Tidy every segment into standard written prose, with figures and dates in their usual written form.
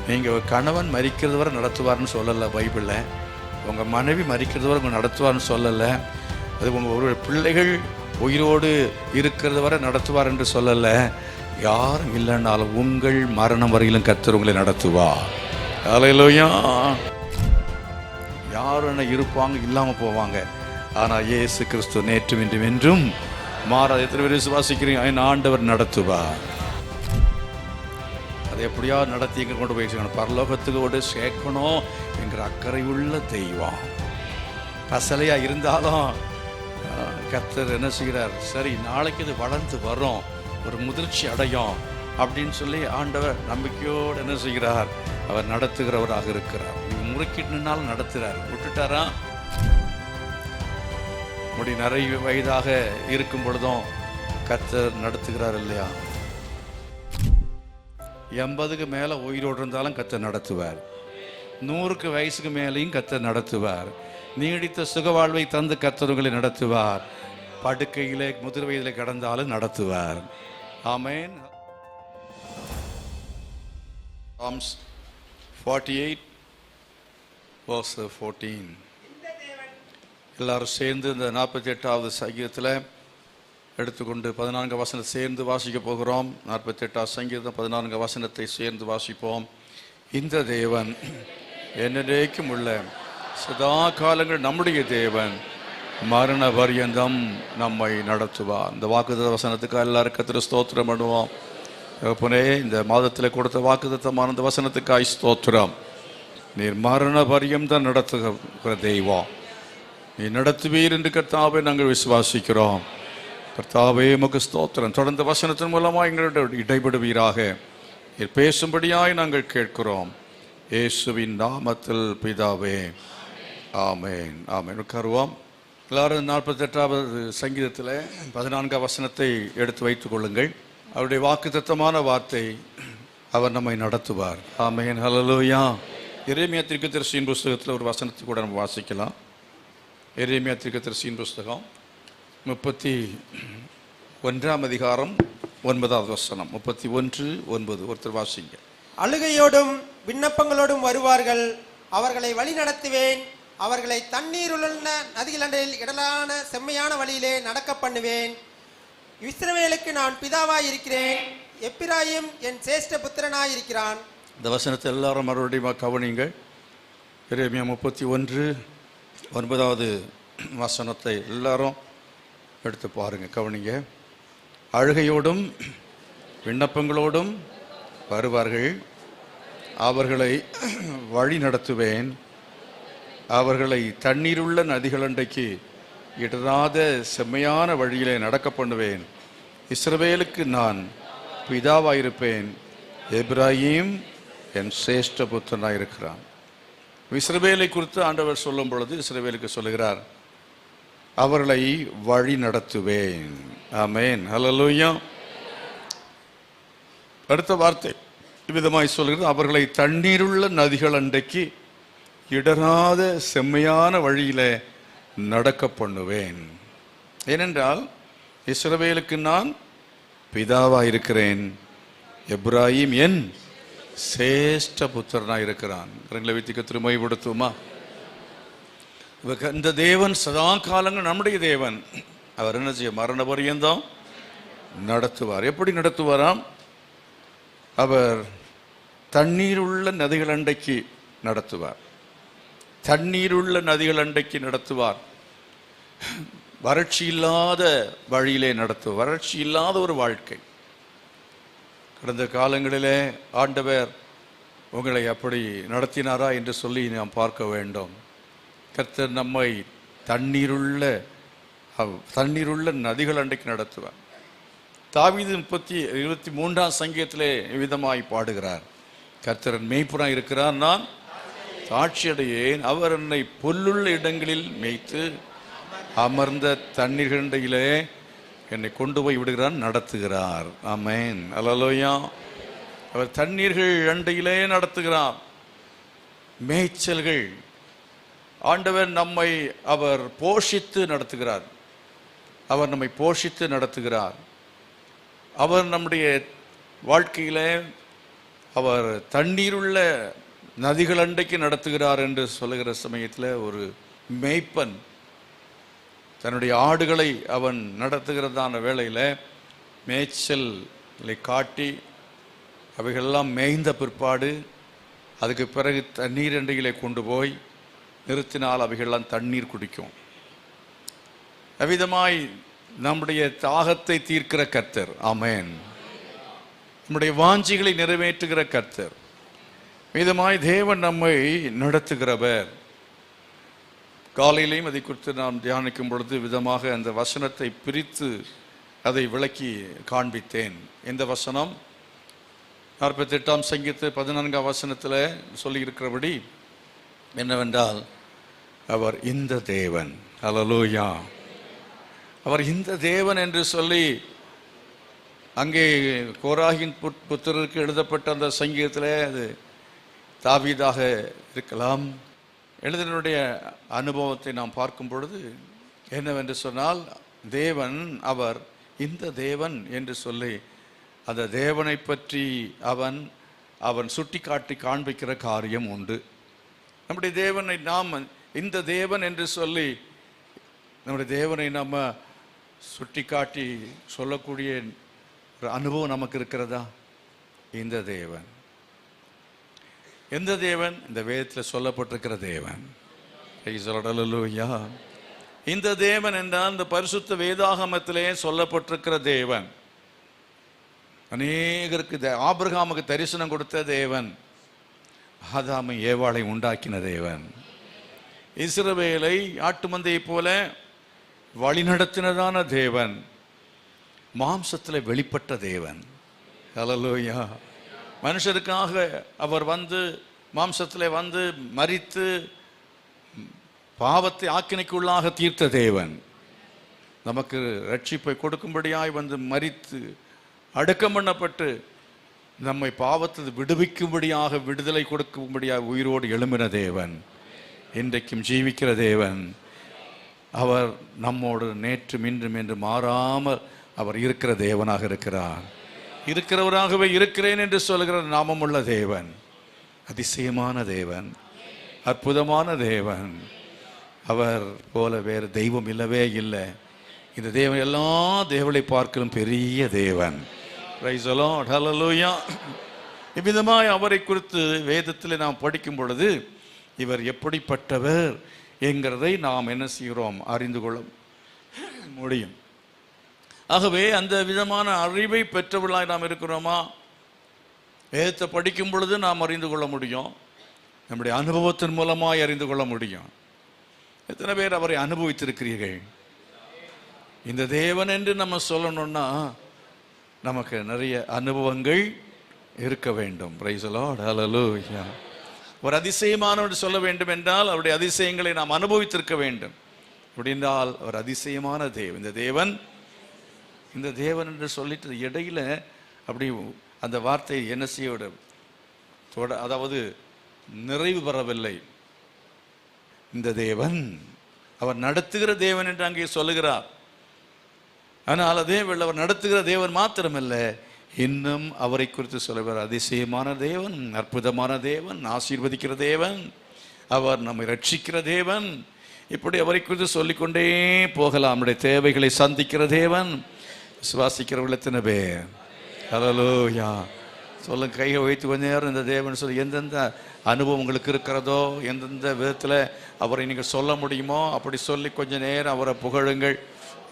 நீங்கள் கணவன் மரிக்கிறது வரை நடத்துவார்னு சொல்லலை பைபிளில். உங்கள் மனைவி மரிக்கிறது வரை உங்கள் நடத்துவார்னு சொல்லலை. அது உங்கள் ஒரு பிள்ளைகள் உயிரோடு இருக்கிறது வரை நடத்துவார் என்று சொல்லலை. யாரும் இல்லைன்னாலும் உங்கள் மரணம் வரையிலும் கர்த்தர் உங்களை நடத்துவார். அல்லேலூயா. யாரும் என்ன இருப்பாங்க, இல்லாமல் போவாங்க. ஆனால் இயேசு கிறிஸ்து நேற்றும் இன்றும் என்றும் மாறாத. எத்தனை பேர் விசுவாசிக்கிறீங்க? என் ஆண்டவர் நடத்துவார். அதை எப்படியா நடத்தி எங்கே கொண்டு போய் பரலோகத்துக்கோடு சேர்க்கணும் என்கிற அக்கறை உள்ள தெய்வம். கசலையாக இருந்தாலும் கர்த்தர் என்ன செய்கிறார்? சரி, நாளைக்கு இது வளர்ந்து வரும், ஒரு முதிர்ச்சி அடையும் அப்படின்னு சொல்லி ஆண்டவர் நம்பிக்கையோடு என்ன செய்கிறார்? அவர் நடத்துகிறவராக இருக்கிறார். முறுக்கிட்டு நின்னாலும் நடத்துகிறார். விட்டுட்டாரா? முடி நிறைய வயதாக இருக்கும் பொழுதும் கர்த்தர் நடத்துகிறார் இல்லையா? 80க்கு மேலே உயிரோடு இருந்தாலும் கர்த்தர் நடத்துவார். 100க்கு வயசுக்கு மேலேயும் கர்த்தர் நடத்துவார். நீடித்த சுகவாழ்வை தந்து கர்த்தர் உங்களை நடத்துவார். படுக்கையிலே முதிர் வயதில் கடந்தாலும் நடத்துவார். ஆமென். Psalms 48 verse 14. எல்லாரும் சேர்ந்து இந்த 48வது சங்கீதத்தில் எடுத்துக்கொண்டு 14 வசனத்தை சேர்ந்து வாசிக்க போகிறோம். 48வது சங்கீதம் 14 வசனத்தை சேர்ந்து வாசிப்போம். இந்த தேவன் என்னைக்கும் உள்ள சதா காலங்கள் நம்முடைய தேவன், மரண பரியந்தம் நம்மை நடத்துவார். இந்த வாக்குத்தத்த வசனத்துக்கு எல்லாரும் கர்த்தருக்கு ஸ்தோத்திரம் பண்ணுவோம். இந்த மாதத்தில் கொடுத்த வாக்குத்தத்தமான இந்த வசனத்துக்காய் ஸ்தோத்திரம். நீர் மரண பரியந்தம் நடத்துகிற தெய்வம், நீ நடத்துவீர் என்று கர்த்தாவே நாங்கள் விசுவாசிக்கிறோம். கர்த்தாவே உமக்கு ஸ்தோத்திரம். தொடர்ந்து வசனத்தின் மூலமாக எங்களோட இடைபடுவீராக. நீர் பேசும்படியாய் நாங்கள் கேட்கிறோம். இயேசுவின் நாமத்தில் பிதாவே, ஆமென். ஆமென். உட்காருவோம். எல்லாரும் 48வது சங்கீதத்தில் 14 வசனத்தை எடுத்து வைத்துக் கொள்ளுங்கள். அவருடைய வாக்குத்தத்தமான வார்த்தை, அவர் நம்மை நடத்துவார். ஆமென். ஹல்லேலூயா. எரேமியா தீர்க்கதரிசியின் புஸ்தகத்தில் ஒரு வசனத்தை கூட நம்ம வாசிக்கலாம். எரேமியா தீர்க்கதரிசியின் புஸ்தகம் 31ஆம் அதிகாரம் 9வது வசனம். 31:9. ஒருத்தர் வாசிங்க. அழுகையோடும் விண்ணப்பங்களோடும் வருவார்கள், அவர்களை வழி நடத்துவேன். அவர்களை தண்ணீருள்ள நதிகளண்டையில் இடலான செம்மையான வழியிலே நடக்க பண்ணுவேன். இஸ்ரவேலுக்கு நான் பிதாவாய் இருக்கிறேன், எப்பிராயிம் என் சேஷ்ட புத்திரனாய் இருக்கிறான். இந்த வசனத்தை எல்லாரும் மறுபடியும் கவனிங்கள். எரேமியா 31:9வது வசனத்தை எல்லாரும் எடுத்து பாருங்க, கவனிங்க. அழுகையோடும் விண்ணப்பங்களோடும் வருவார்கள், அவர்களை வழி நடத்துவேன். அவர்களை தண்ணீருள்ள நதிகளண்டைக்கு இடராத செம்மையான வழியிலே நடக்க பண்ணுவேன். இஸ்ரவேலுக்கு நான் பிதாவாயிருப்பேன், எப்பிராயீம் என் சேஷ்ட புத்திரனாயிருக்கிறான். இஸ்ரவேலை குறித்து ஆண்டவர் சொல்லும் பொழுது இஸ்ரவேலுக்கு சொல்லுகிறார், அவர்களை வழி நடத்துவேன். ஆமென். ஹல்லேலூயா. அடுத்த வார்த்தை இவ்விதமாய் சொல்கிறது, அவர்களை தண்ணீருள்ள நதிகள் அண்டைக்கு இடராத செம்மையான வழியிலே நடக்க பண்ணுவேன். ஏனென்றால் இஸ்ரவேலுக்கு நான் பிதாவாக இருக்கிறேன், எப்பிராயீம் என் சேஷ்ட புத்திரனாக இருக்கிறான். வைத்திக்க திருமைப்படுத்துமா? இந்த தேவன் சதா காலங்கள் நம்முடைய தேவன். அவர் என்ன செய்ய? மரண பரியந்தம் நடத்துவார். எப்படி நடத்துவாராம்? அவர் தண்ணீர் உள்ள நதிகள் அண்டைக்கு நடத்துவார். தண்ணீர் உள்ள நதிகள் அண்டைக்கு நடத்துவார். வறட்சி இல்லாத வழியிலே நடத்துவார். வறட்சி இல்லாத ஒரு வாழ்க்கை. கடந்த காலங்களிலே ஆண்டவர் உங்களை அப்படி நடத்தினாரா என்று சொல்லி நாம் பார்க்க வேண்டும். கர்த்தர் நம்மை தண்ணீருள்ள நதிகள் அண்டைக்கு நடத்துவார். தாவீது 23ஆம் சங்கீதத்திலே விதமாய் பாடுகிறார், கர்த்தர் மேய்ப்பனாய் இருக்கிறார், நான் சாட்சியடையேன். அவர் என்னை புல்லுள்ள இடங்களில் மேய்த்து அமர்ந்த தண்ணீர்களிலே என்னை கொண்டு போய் விடுகிறார், நடத்துகிறார். ஆமென். அல்லேலூயா. அவர் தண்ணீர்கள் அண்டையிலே நடத்துகிறார். மேய்ச்சல்கள். ஆண்டவர் நம்மை அவர் போஷித்து நடத்துகிறார். அவர் நம்மை போஷித்து நடத்துகிறார். அவர் நம்முடைய வாழ்க்கையிலே அவர் தண்ணீருள்ள நதிகள் அண்டைக்கு நடத்துகிறார் என்று சொல்லுகிற சமயத்தில் ஒரு மேய்ப்பன் தன்னுடைய ஆடுகளை அவன் நடத்துகிறதான வேளையில் மேய்ச்சலை காட்டி அவைகளெல்லாம் மேய்ந்த பிற்பாடு அதுக்கு பிறகு தண்ணீர் அண்டைகளை கொண்டு போய் நிறுத்தினால் அவைகள்லாம் தண்ணீர் குடிக்கும். அவ்விதமாய் நம்முடைய தாகத்தை தீர்க்கிற கர்த்தர், ஆமென், நம்முடைய வாஞ்சிகளை நிறைவேற்றுகிற கர்த்தர், விதமாய் தேவன் நம்மை நடத்துகிறவர். காலையிலையும் அதை குறித்து நாம் தியானிக்கும் பொழுது விதமாக அந்த வசனத்தை பிரித்து அதை விளக்கி காண்பித்தேன். இந்த வசனம் 48ஆம் சங்கீதம் 14ஆம் வசனத்தில் சொல்லியிருக்கிறபடி என்னவென்றால், அவர் இந்த தேவன், ஹல்லேலூயா, அவர் இந்த தேவன் என்று சொல்லி அங்கே கோராகின் புத்திரருக்கு எழுதப்பட்ட அந்த சங்கீதத்தில் அது தாவீதாக இருக்கலாம். எழுதினுடைய அனுபவத்தை நாம் பார்க்கும் பொழுது என்னவென்று சொன்னால், தேவன் அவர் இந்த தேவன் என்று சொல்லி அந்த தேவனை பற்றி அவன் சுட்டி காட்டி காண்பிக்கிற காரியம் உண்டு. நம்முடைய தேவனை நாம் இந்த தேவன் என்று சொல்லி நம்முடைய தேவனை நம்ம சுட்டி காட்டி சொல்லக்கூடிய ஒரு அனுபவம் நமக்கு இருக்கிறதா? இந்த தேவன் எந்த தேவன்? இந்த வேதத்தில் சொல்லப்பட்டிருக்கிற தேவன். ஹல்லேலூயா. இந்த தேவன் என்றால் இந்த பரிசுத்த வேதாகமத்திலே சொல்லப்பட்டிருக்கிற தேவன். அநேகருக்கு ஆபிரகாமுக்கு தரிசனம் கொடுத்த தேவன், ஆதாமை ஏவாளை உண்டாக்கின தேவன், இஸ்ரவேலை ஆட்டு மந்தையை போல வழிநடத்தினதான தேவன், மாம்சத்தில் வெளிப்பட்ட தேவன். ஹல்லேலூயா. மனுஷருக்காக அவர் மாம்சத்தில் மரித்து பாவத்தை ஆக்கினைக்குள்ளாக தீர்த்த தேவன், நமக்கு ரட்சிப்பை கொடுக்கும்படியாய் மரித்து அடக்கம் பண்ணப்பட்டு நம்மை பாவத்தை விடுவிக்கும்படியாக விடுதலை கொடுக்கும்படியாக உயிரோடு எழும்பின தேவன், இன்றைக்கும் ஜீவிக்கிற தேவன். அவர் நம்மோடு நேற்றும் இன்றும் என்று மாறாமல் அவர் இருக்கிற தேவனாக இருக்கிறார். இருக்கிறவராகவே இருக்கிறேன் என்று சொல்கிற நாமமுள்ள தேவன், அதிசயமான தேவன், அற்புதமான தேவன். அவர் போல வேறு தெய்வம் இல்லவே இல்லை. இந்த தேவன் எல்லா தேவனை பார்க்கலும் பெரிய தேவன். பிரைஸ் தி லார்ட், ஹல்லேலூயா. இவ்விதமாய் அவரை குறித்து வேதத்தில் நாம் படிக்கும் பொழுது இவர் எப்படிப்பட்டவர் என்கிறதை நாம் என்ன செய்கிறோம்? அறிந்து கொள்ள முடியும். ஆகவே அந்த விதமான அறிவை பெற்றவர்களாய் நாம் இருக்கிறோமா? வேதத்தை படிக்கும் பொழுது நாம் அறிந்து கொள்ள முடியும், நம்முடைய அனுபவத்தின் மூலமாய் அறிந்து கொள்ள முடியும். எத்தனை பேர் அவரை அனுபவித்திருக்கிறீர்கள்? இந்த தேவன் என்று நம்ம சொல்லணும்னா நமக்கு நிறைய அனுபவங்கள் இருக்க வேண்டும். Praise the Lord, hallelujah. ஒரு அதிசயமானவர் சொல்ல வேண்டும் என்றால் அவருடைய அதிசயங்களை நாம் அனுபவித்திருக்க வேண்டும். அப்படின்றால் ஒரு அதிசயமான தேவன். இந்த தேவன் என்று சொல்லிட்டு இடையில அப்படி அந்த வார்த்தை என்ன செய்ய, அதாவது நிறைவு பெறவில்லை. இந்த தேவன் அவர் நடத்துகிற தேவன் என்று அங்கே சொல்லுகிறார். ஆனால் அதே வேளை அவர் நடத்துகிற தேவன் மாத்திரமல்ல, இன்னும் அவரை குறித்து சொல்லுவார், அதிசயமான தேவன், அற்புதமான தேவன், ஆசீர்வதிக்கிற தேவன், அவர் நம்மை ரட்சிக்கிற தேவன். இப்படி அவரை குறித்து சொல்லிக்கொண்டே போகலாம். நம்முடைய தேவைகளை சந்திக்கிற தேவன். விசுவாசிக்கிறவர்கள் எத்தனை பேர்? ஹல்லேலூயா. சொல்லுங்க, கையை வைத்து கொஞ்ச நேரம் இந்த தேவன் சொல்லி எந்தெந்த அனுபவம் உங்களுக்கு இருக்கிறதோ, எந்தெந்த விதத்தில் அவரை நீங்கள் சொல்ல முடியுமோ அப்படி சொல்லி கொஞ்ச நேரம் அவரை புகழுங்கள்.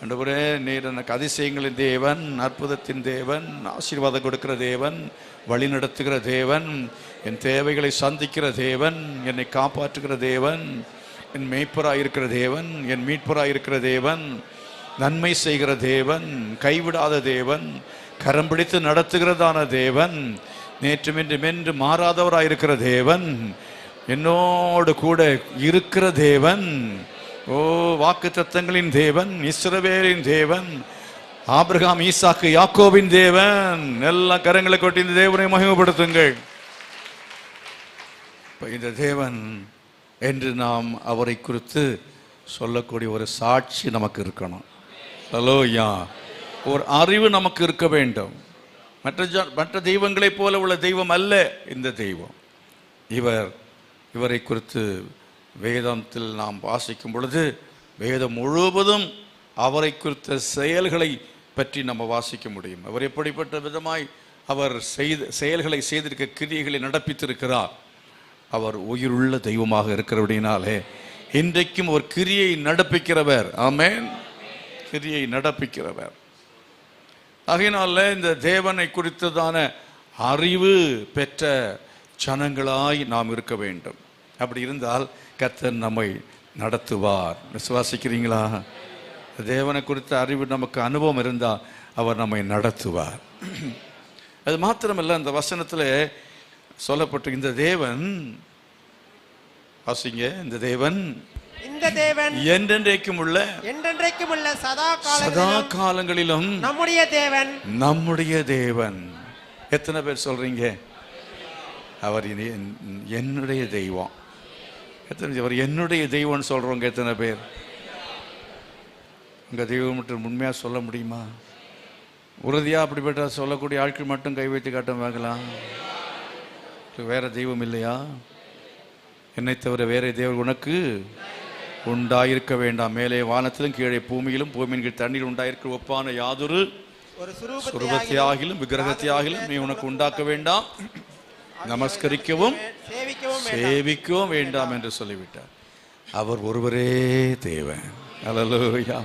ஆண்டவரே, நீர் எனக்கு அதிசயங்களின் தேவன், அற்புதத்தின் தேவன், ஆசீர்வாதம் கொடுக்கிற தேவன், வழி நடத்துகிற தேவன், என் தேவைகளை சந்திக்கிற தேவன், என்னை காப்பாற்றுகிற தேவன், என் மேய்ப்பராக இருக்கிற தேவன், என் மீட்பராக இருக்கிற தேவன், நன்மை செய்கிற தேவன், கைவிடாத தேவன், கரம் பிடித்து நடத்துகிறதான தேவன், நேற்றும் இன்றும் என்று மாறாதவராக இருக்கிற தேவன், என்னோடு கூட இருக்கிற தேவன், ஓ வாக்குத்தத்தங்களின் தேவன், இஸ்ரவேலின் தேவன், ஆபிரகாம், ஈசாக்கு, யாக்கோபின் தேவன். எல்லா கரங்களை கொட்டி இந்த தேவனை மகிமைப்படுத்துங்கள். இந்த தேவன் என்று நாம் அவரை குறித்து சொல்லக்கூடிய ஒரு சாட்சி நமக்கு இருக்கணும். ஹல்லேலூயா. ஒரு அறிவு நமக்கு இருக்க வேண்டும். மற்ற தெய்வங்களைப் போல உள்ள தெய்வம் அல்ல இந்த தெய்வம். இவரை குறித்து வேதத்தில் நாம் வாசிக்கும் பொழுது வேதம் முழுவதும் அவரை குறித்த செயல்களை பற்றி நம்ம வாசிக்க முடியும். அவர் எப்படிப்பட்ட விதமாய் அவர் செயல்களை செய்திருக்க, கிரியைகளை நடப்பித்திருக்கிறார். அவர் உயிருள்ள தெய்வமாக இருக்கிறபடினாலே இன்றைக்கும் ஒரு கிரியை நடப்பிக்கிறவர். ஆமென். கிரியை நடப்பிக்கிறவர். ஆகையினால இந்த தேவனை குறித்ததான அறிவு பெற்ற ஜனங்களாய் நாம் இருக்க வேண்டும். அப்படி இருந்தால் கர்த்தர் நம்மை நடத்துவார். விசுவாசிக்கிறீங்களா? தேவனை குறித்த அறிவு நமக்கு அனுபவம் இருந்தால் அவர் நம்மை நடத்துவார். அது மாத்திரமல்ல, அந்த வசனத்தில் சொல்லப்பட்டு இந்த தேவன், வாசிங்க, இந்த தேவன் என்றென்றைக்கும் உள்ள சதா காலங்களிலும் நம்முடைய தேவன். எத்தனை பேர் சொல்றீங்க அவர் என்னுடைய தெய்வம்? அவர் என்னுடைய தெய்வம் சொல்றவங்க எத்தனை பேர்? உங்க தெய்வம் மட்டும் உண்மையா சொல்ல முடியுமா? உறுதியா அப்படிப்பட்ட சொல்லக்கூடிய ஆட்கள் மட்டும் கை வைத்து காட்ட வாங்கலாம். வேற தெய்வம் இல்லையா? என்னை தவிர வேற தேவன் உனக்கு உண்டாயிருக்க வேண்டாம். மேலே வானத்திலும் கீழே பூமியிலும் பூமியின் கீழ் தண்ணீர் உண்டாயிருக்க ஒப்பான யாதொரு சுரூபத்தையாகிலும் விக்கிரகத்தையாகிலும் நீ உனக்கு உண்டாக்க வேண்டாம், நமஸ்கரிக்கவும் சேவிக்கவும் வேண்டாம் என்று சொல்லிவிட்டார். அவர் ஒருவரே தேவன். அல்லேலூயா.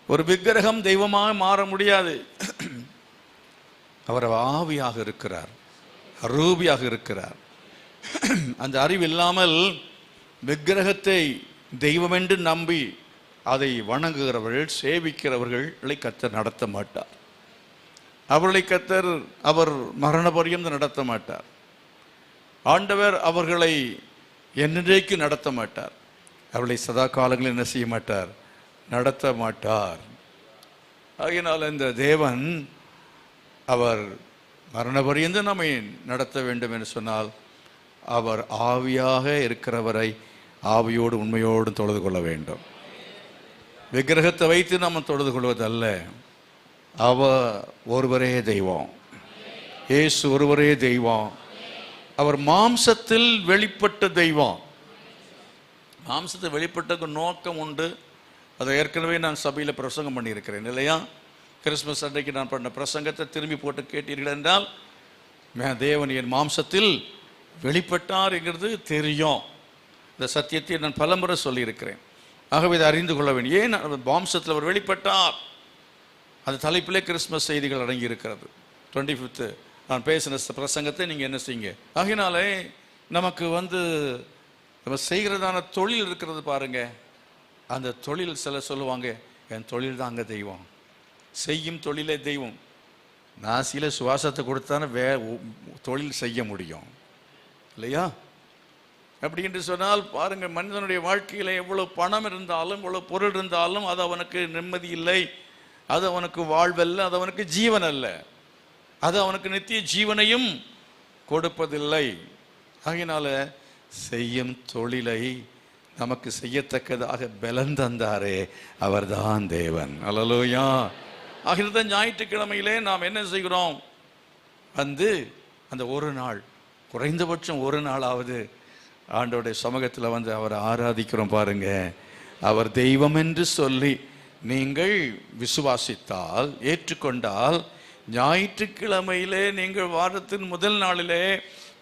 ஒரு விக்கிரகம் தெய்வமாக மாற முடியாது. அவர் ஆவியாக இருக்கிறார், அரூபியாக இருக்கிறார். அந்த அறிவு இல்லாமல் விக்கிரகத்தை தெய்வம் என்று நம்பி அதை வணங்குகிறவர்கள், சேவிக்கிறவர்களை கர்த்தர் நடத்த மாட்டார். அவர்களை கர்த்தர் அவர் மரண பரியந்தம் நடத்த மாட்டார். ஆண்டவர் அவர்களை என்றைக்கு நடத்த மாட்டார். அவர்களை சதா காலங்களில் என்ன செய்ய மாட்டார்? நடத்த மாட்டார். ஆகையினால் இந்த தேவன் அவர் மரண பரியந்தம் நம்மை நடத்த வேண்டும் என்று சொன்னால் அவர் ஆவியாக இருக்கிறவரை ஆவியோடு உண்மையோடு தொழுது கொள்ள வேண்டும். விக்கிரகத்தை வைத்து நம்ம தொழுது கொள்வதல்ல. அவர் ஒருவரே தெய்வம். இயேசு ஒருவரே தெய்வம். அவர் மாம்சத்தில் வெளிப்பட்ட தெய்வம். மாம்சத்தில் வெளிப்பட்ட நோக்கம் உண்டு. அதை ஏற்கனவே நான் சபையில் பிரசங்கம் பண்ணியிருக்கிறேன் இல்லையா? கிறிஸ்துமஸ் அன்றைக்கு நான் பண்ண பிரசங்கத்தை திரும்பி போட்டு கேட்டீர்கள் என்றால், தேவன் என் மாம்சத்தில் வெளிப்பட்டார் என்கிறது தெரியும். இந்த சத்தியத்தை நான் பலமுறை சொல்லியிருக்கிறேன். ஆகவே இதை அறிந்து கொள்ள வேண்டும். ஏன் மாம்சத்தில் அவர் வெளிப்பட்டார்? அந்த தலைப்பிலே கிறிஸ்துமஸ் செய்திகள் அடங்கி இருக்கிறது. 25th நான் பேசின பிரசங்கத்தை நீங்கள் என்ன செய்யுங்க. ஆகினாலே நமக்கு நம்ம செய்கிறதான தொழில் இருக்கிறது பாருங்க. அந்த தொழில் சில சொல்லுவாங்க, என் தொழில் தான் அங்கே தெய்வம், செய்யும் தொழிலே தெய்வம். நாசியில சுவாசத்தை கொடுத்தானே தொழில் செய்ய முடியும் இல்லையா? அப்படி என்று சொன்னால் பாருங்க, மனிதனுடைய வாழ்க்கையில் எவ்வளவு பணம் இருந்தாலும் எவ்வளவு பொருள் இருந்தாலும் அது அவனுக்கு நிம்மதி இல்லை, அது அவனுக்கு வாழ்வல்ல, அது அவனுக்கு ஜீவன் அல்ல, அது அவனுக்கு நித்திய ஜீவனையும் கொடுப்பதில்லை. ஆகையினால செய்யும் தொழிலை நமக்கு செய்யத்தக்கதாக பலன் தந்தாரே அவர்தான் தேவன். அல்லேலூயா. ஆகிற ஞாயிற்றுக்கிழமையிலே நாம் என்ன செய்கிறோம்? அந்த ஒரு நாள், குறைந்தபட்சம் ஒரு நாளாவது ஆண்டவருடைய சமூகத்தில் அவரை ஆராதிக்கிறோம் பாருங்க. அவர் தெய்வம் என்று சொல்லி நீங்கள் விசுவாசித்தால், ஏற்றுக்கொண்டால், ஞாயிற்றுக்கிழமையிலே நீங்கள் வாரத்தின் முதல் நாளிலே,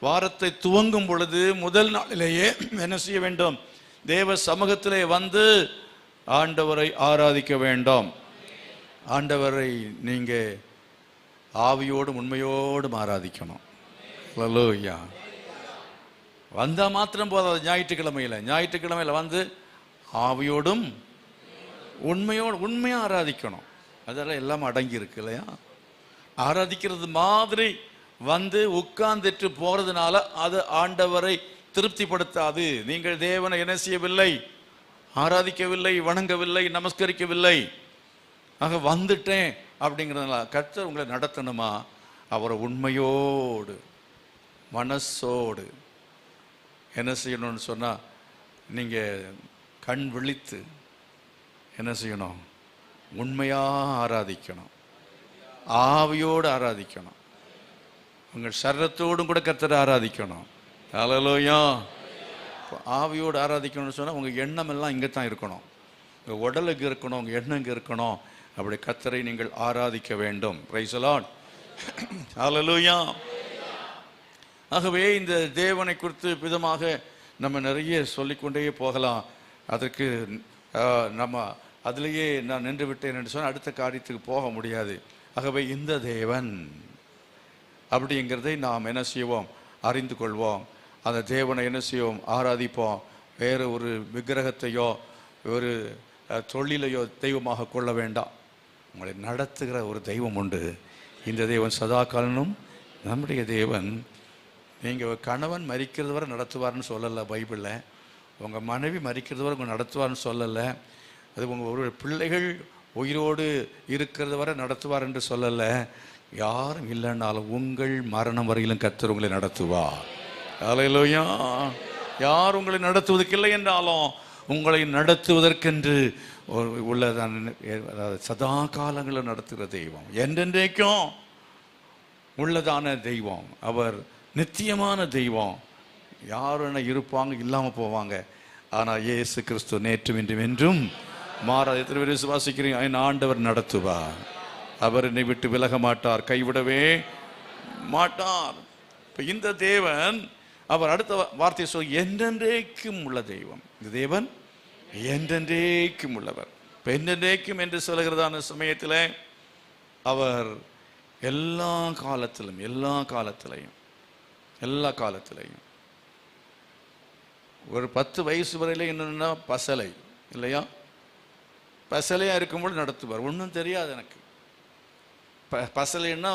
வாரத்தை துவங்கும் பொழுது முதல் நாளிலேயே என்ன செய்ய வேண்டும்? தேவ சமூகத்திலே ஆண்டவரை ஆராதிக்க வேண்டும். ஆண்டவரை நீங்க ஆவியோடும் உண்மையோடும் ஆராதிக்கணும். அல்லேலூயா. வந்தா மாத்திரம் போதாது. ஞாயிற்றுக்கிழமையில ஆவியோடும் உண்மையா ஆராதிக்கணும். அதெல்லாம் எல்லாம் அடங்கி இருக்கு இல்லையா? ஆராதிக்கிறது மாதிரி உட்கார்ந்துட்டு போறதுனால அது ஆண்டவரை திருப்திப்படுத்தாது. நீங்கள் தேவனை என்ன செய்யவில்லை? ஆராதிக்கவில்லை, வணங்கவில்லை, நமஸ்கரிக்கவில்லை. ஆக வந்துட்டேன் அப்படிங்கிறதுனால கர்த்தர் உங்களை நடத்தணுமா? அவரை உண்மையோடு மனசோடு என்ன செய்யணும்னு சொன்னா, நீங்க கண் விழித்து என்ன செய்யணும்? உண்மையா ஆராதிக்கணும். ஆவியோடு ஆராதிக்கணும். உங்கள் சரீரத்தோடும் கூட கர்த்தரை ஆராதிக்கணும். ஹல்லேலூயா. ஆவியோடு ஆராதிக்கணும்னு சொன்னால் உங்கள் எண்ணம் எல்லாம் இங்கே தான் இருக்கணும். உங்கள் உடலுக்கு இருக்கணும், உங்கள் எண்ணம் இங்கே இருக்கணும். அப்படி கர்த்தரை நீங்கள் ஆராதிக்க வேண்டும். Praise the Lord. ஹல்லேலூயா. ஆகவே இந்த தேவனை குறித்து விதமாக நம்ம நிறைய சொல்லிக்கொண்டே போகலாம். அதற்கு நம்ம அதிலேயே நான் நின்று விட்டேன் என்று சொன்னால் அடுத்த காரியத்துக்கு போக முடியாது. ஆகவே இந்த தேவன் அப்படிங்கிறதை நாம் என்ன செய்வோம், அறிந்து கொள்வோம். அந்த தேவனை என்ன செய்வோம், ஆராதிப்போம். வேறு ஒரு விக்கிரகத்தையோ ஒரு தொழிலையோ தெய்வமாக கொள்ள வேண்டாம். உங்களை நடத்துகிற ஒரு தெய்வம் உண்டு. இந்த தேவன் சதா காலனும் நம்முடைய தேவன். நீங்கள் கணவன் மரிக்கிறது வரை நடத்துவார்னு சொல்லலை பைபிளில். உங்கள் மனைவி மரிக்கிறது வரை உங்கள் நடத்துவார்னு சொல்லலை. அது உங்கள் ஒரு பிள்ளைகள் உயிரோடு இருக்கிறது வரை நடத்துவார் என்று சொல்லலை. யாரும் இல்லைன்னாலும் உங்கள் மரணம் வரையிலும் கர்த்தர் உங்களை நடத்துவார். ஹல்லேலூயா. யார் உங்களை நடத்துவதற்கு இல்லை என்றாலும் உங்களை நடத்துவதற்கென்று உள்ளதான் சதா காலங்களில் நடத்துகிற தெய்வம், என்றென்றைக்கும் உள்ளதான தெய்வம். அவர் நித்தியமான தெய்வம். யாரும் என்ன இருப்பாங்க, இல்லாமல் போவாங்க. ஆனால் இயேசு கிறிஸ்து நேற்றும் இன்றும் என்றும் மாறாத. எத்தனை பேர் விசுவாசிக்கிறீங்க? என் ஆண்டவர் நடத்துவார். அவர் என்னை விட்டு விலக மாட்டார், கைவிடவே மாட்டார். இப்போ இந்த தேவன் அவர் அடுத்த வார்த்தையை சொல், என்றென்றைக்கும் உள்ள தெய்வம். இந்த தேவன் என்றென்றைக்கும் உள்ளவர். இப்போ என்றென்றைக்கும் என்று சொல்கிறதான சமயத்தில் அவர் எல்லா காலத்திலையும் ஒரு 10 வயசு வரையில என்னன்னா பசலை இல்லையா, பசலையாக இருக்கும்போது நடத்துவார். ஒன்றும் தெரியாது எனக்கு. பசலைன்னா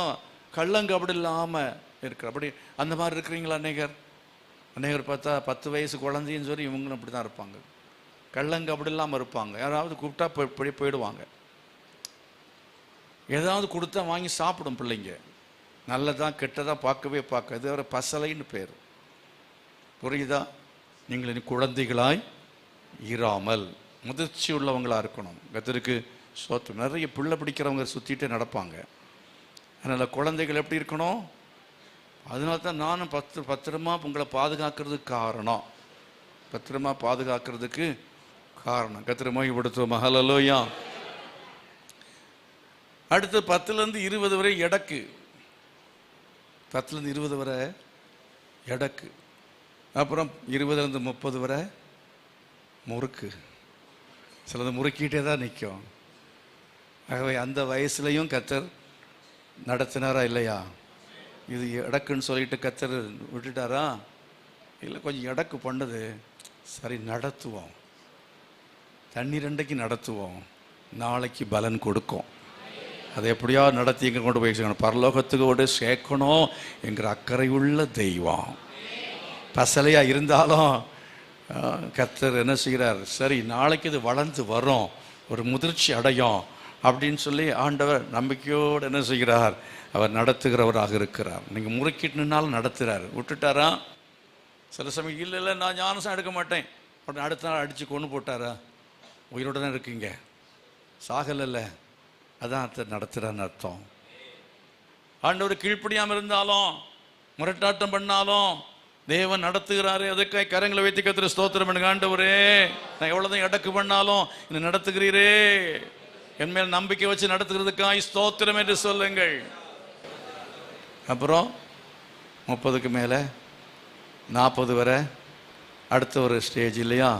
கள்ளங்கபடி இல்லாமல் இருக்கிற அப்படி அந்த மாதிரி இருக்கிறீங்களா? அநேகர் பார்த்தா 10 வயசு குழந்தைன்னு சொல்லி இவங்களும் அப்படி தான் இருப்பாங்க. கள்ளங்கபடி இல்லாமல் இருப்பாங்க. யாராவது கூப்பிட்டா போயிடுவாங்க. ஏதாவது கொடுத்தா வாங்கி சாப்பிடும் பிள்ளைங்க. நல்லதான் கெட்டதாக பார்க்க இது ஒரு பசலைன்னு பேர். புரியுதா? நீங்கள் இனி குழந்தைகளாய் இராமல் முதிர்ச்சி உள்ளவங்களாக இருக்கணும். கர்த்தருக்கு ஸ்தோத்திரம். நிறைய பிள்ளை பிடிக்கிறவங்க சுற்றிட்டு நடப்பாங்க. அதனால் குழந்தைகள் எப்படி இருக்கணும்? அதனால தான் நானும் பத்திரமா உங்களை பாதுகாக்கிறதுக்கு காரணம் கர்த்தரை மகிமைப்படுத்துவோம். ஹல்லேலூயா. அடுத்து 10லேருந்து 20 வரை எடக்கு. 10லேருந்து 20 வரை எடக்கு. அப்புறம் 20லேருந்து 30 வரை முறுக்கு. சிலது முறுக்கிட்டே தான் நிற்கும். ஆகவே அந்த வயசுலையும் கர்த்தர் நடத்தினாரா இல்லையா? இது எடக்குன்னு சொல்லிட்டு கர்த்தர் விட்டுட்டாரா? இல்லை, கொஞ்சம் எடக்கு பண்ணுது. சரி, நடத்துவோம். தண்ணீர் அண்டைக்கு நடத்துவோம். நாளைக்கு பலன் கொடுக்கும். அதை எப்படியா நடத்தி எங்கே கொண்டு போய் சேர்க்கணும், பரலோகத்துக்கோடு சேர்க்கணும் என்கிற அக்கறை உள்ள தெய்வம். பசலையாக இருந்தாலும் கர்த்தர் என்ன செய்கிறார், சரி நாளைக்கு இது வளர்ந்து வரும், ஒரு முதிர்ச்சி அடையும் அப்படின்னு சொல்லி ஆண்டவர் நம்பிக்கையோடு என்ன செய்கிறார், அவர் நடத்துகிறவராக இருக்கிறார். நீங்கள் முறுக்கிட்டுனாலும் நடத்துகிறார். விட்டுட்டாரா? சில சமயம் இல்லை நான் ஞானசம் எடுக்க மாட்டேன் உடனே அடுத்த நாள் அடித்து கொண்டு போட்டாரா? உயிரோடு தான் இருக்கீங்க, சாகலைல்ல. அதான் அர்த்தம் நடத்துகிறான்னு அர்த்தம். ஆண்டவர் கீழ்ப்படியாமல் இருந்தாலும் முரட்டாட்டம் பண்ணாலும் தேவன் நடத்துகிறாரு. அதுக்காக கரங்களை வைத்து கர்த்தரை ஸ்தோத்திரம் பண்ணுங்க. ஆண்டவரே, நான் எவ்வளோதான் எடக்கு பண்ணாலும் என்னை நடத்துகிறீரே, என் மேல் நம்பிக்கை வச்சு நடத்துகிறதுக்காக ஸ்தோத்திரம் என்று சொல்லுங்கள். அப்புறம் 30க்கு மேலே 40 வரை அடுத்த ஒரு ஸ்டேஜ் இல்லையா,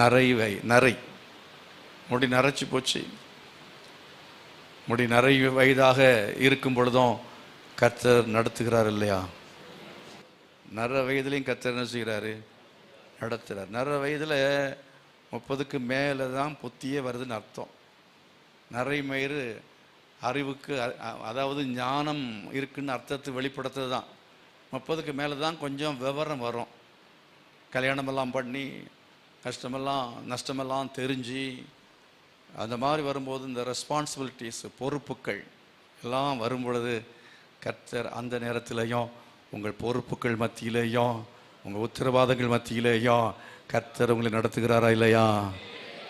நரை முடி நரைச்சி போச்சு. முடி நரை வயதாக இருக்கும் பொழுதும் கர்த்தர் நடத்துகிறார் இல்லையா? நர வயதுலையும் கர்த்தர் என்ன செய்கிறாரு, நடத்துகிறார். நர வயதில் 30க்கு மேலே தான் புத்தியே வருதுன்னு அர்த்தம். நரை மயிறு அறிவுக்கு, அதாவது ஞானம் இருக்குன்னு அர்த்தத்தை வெளிப்படுத்துறது தான். 30க்கு மேலே தான் கொஞ்சம் விவரம் வரும். கல்யாணமெல்லாம் பண்ணி நஷ்டமெல்லாம் தெரிஞ்சு அந்த மாதிரி வரும்போது இந்த ரெஸ்பான்சிபிலிட்டிஸ், பொறுப்புகள் எல்லாம் வரும் பொழுது கர்த்தர் அந்த நேரத்திலையும் உங்கள் பொறுப்புகள் மத்தியிலேயும் உங்கள் உத்தரவாதங்கள் மத்தியிலேயும் கர்த்தர் உங்களை நடத்துகிறாரா இல்லையா?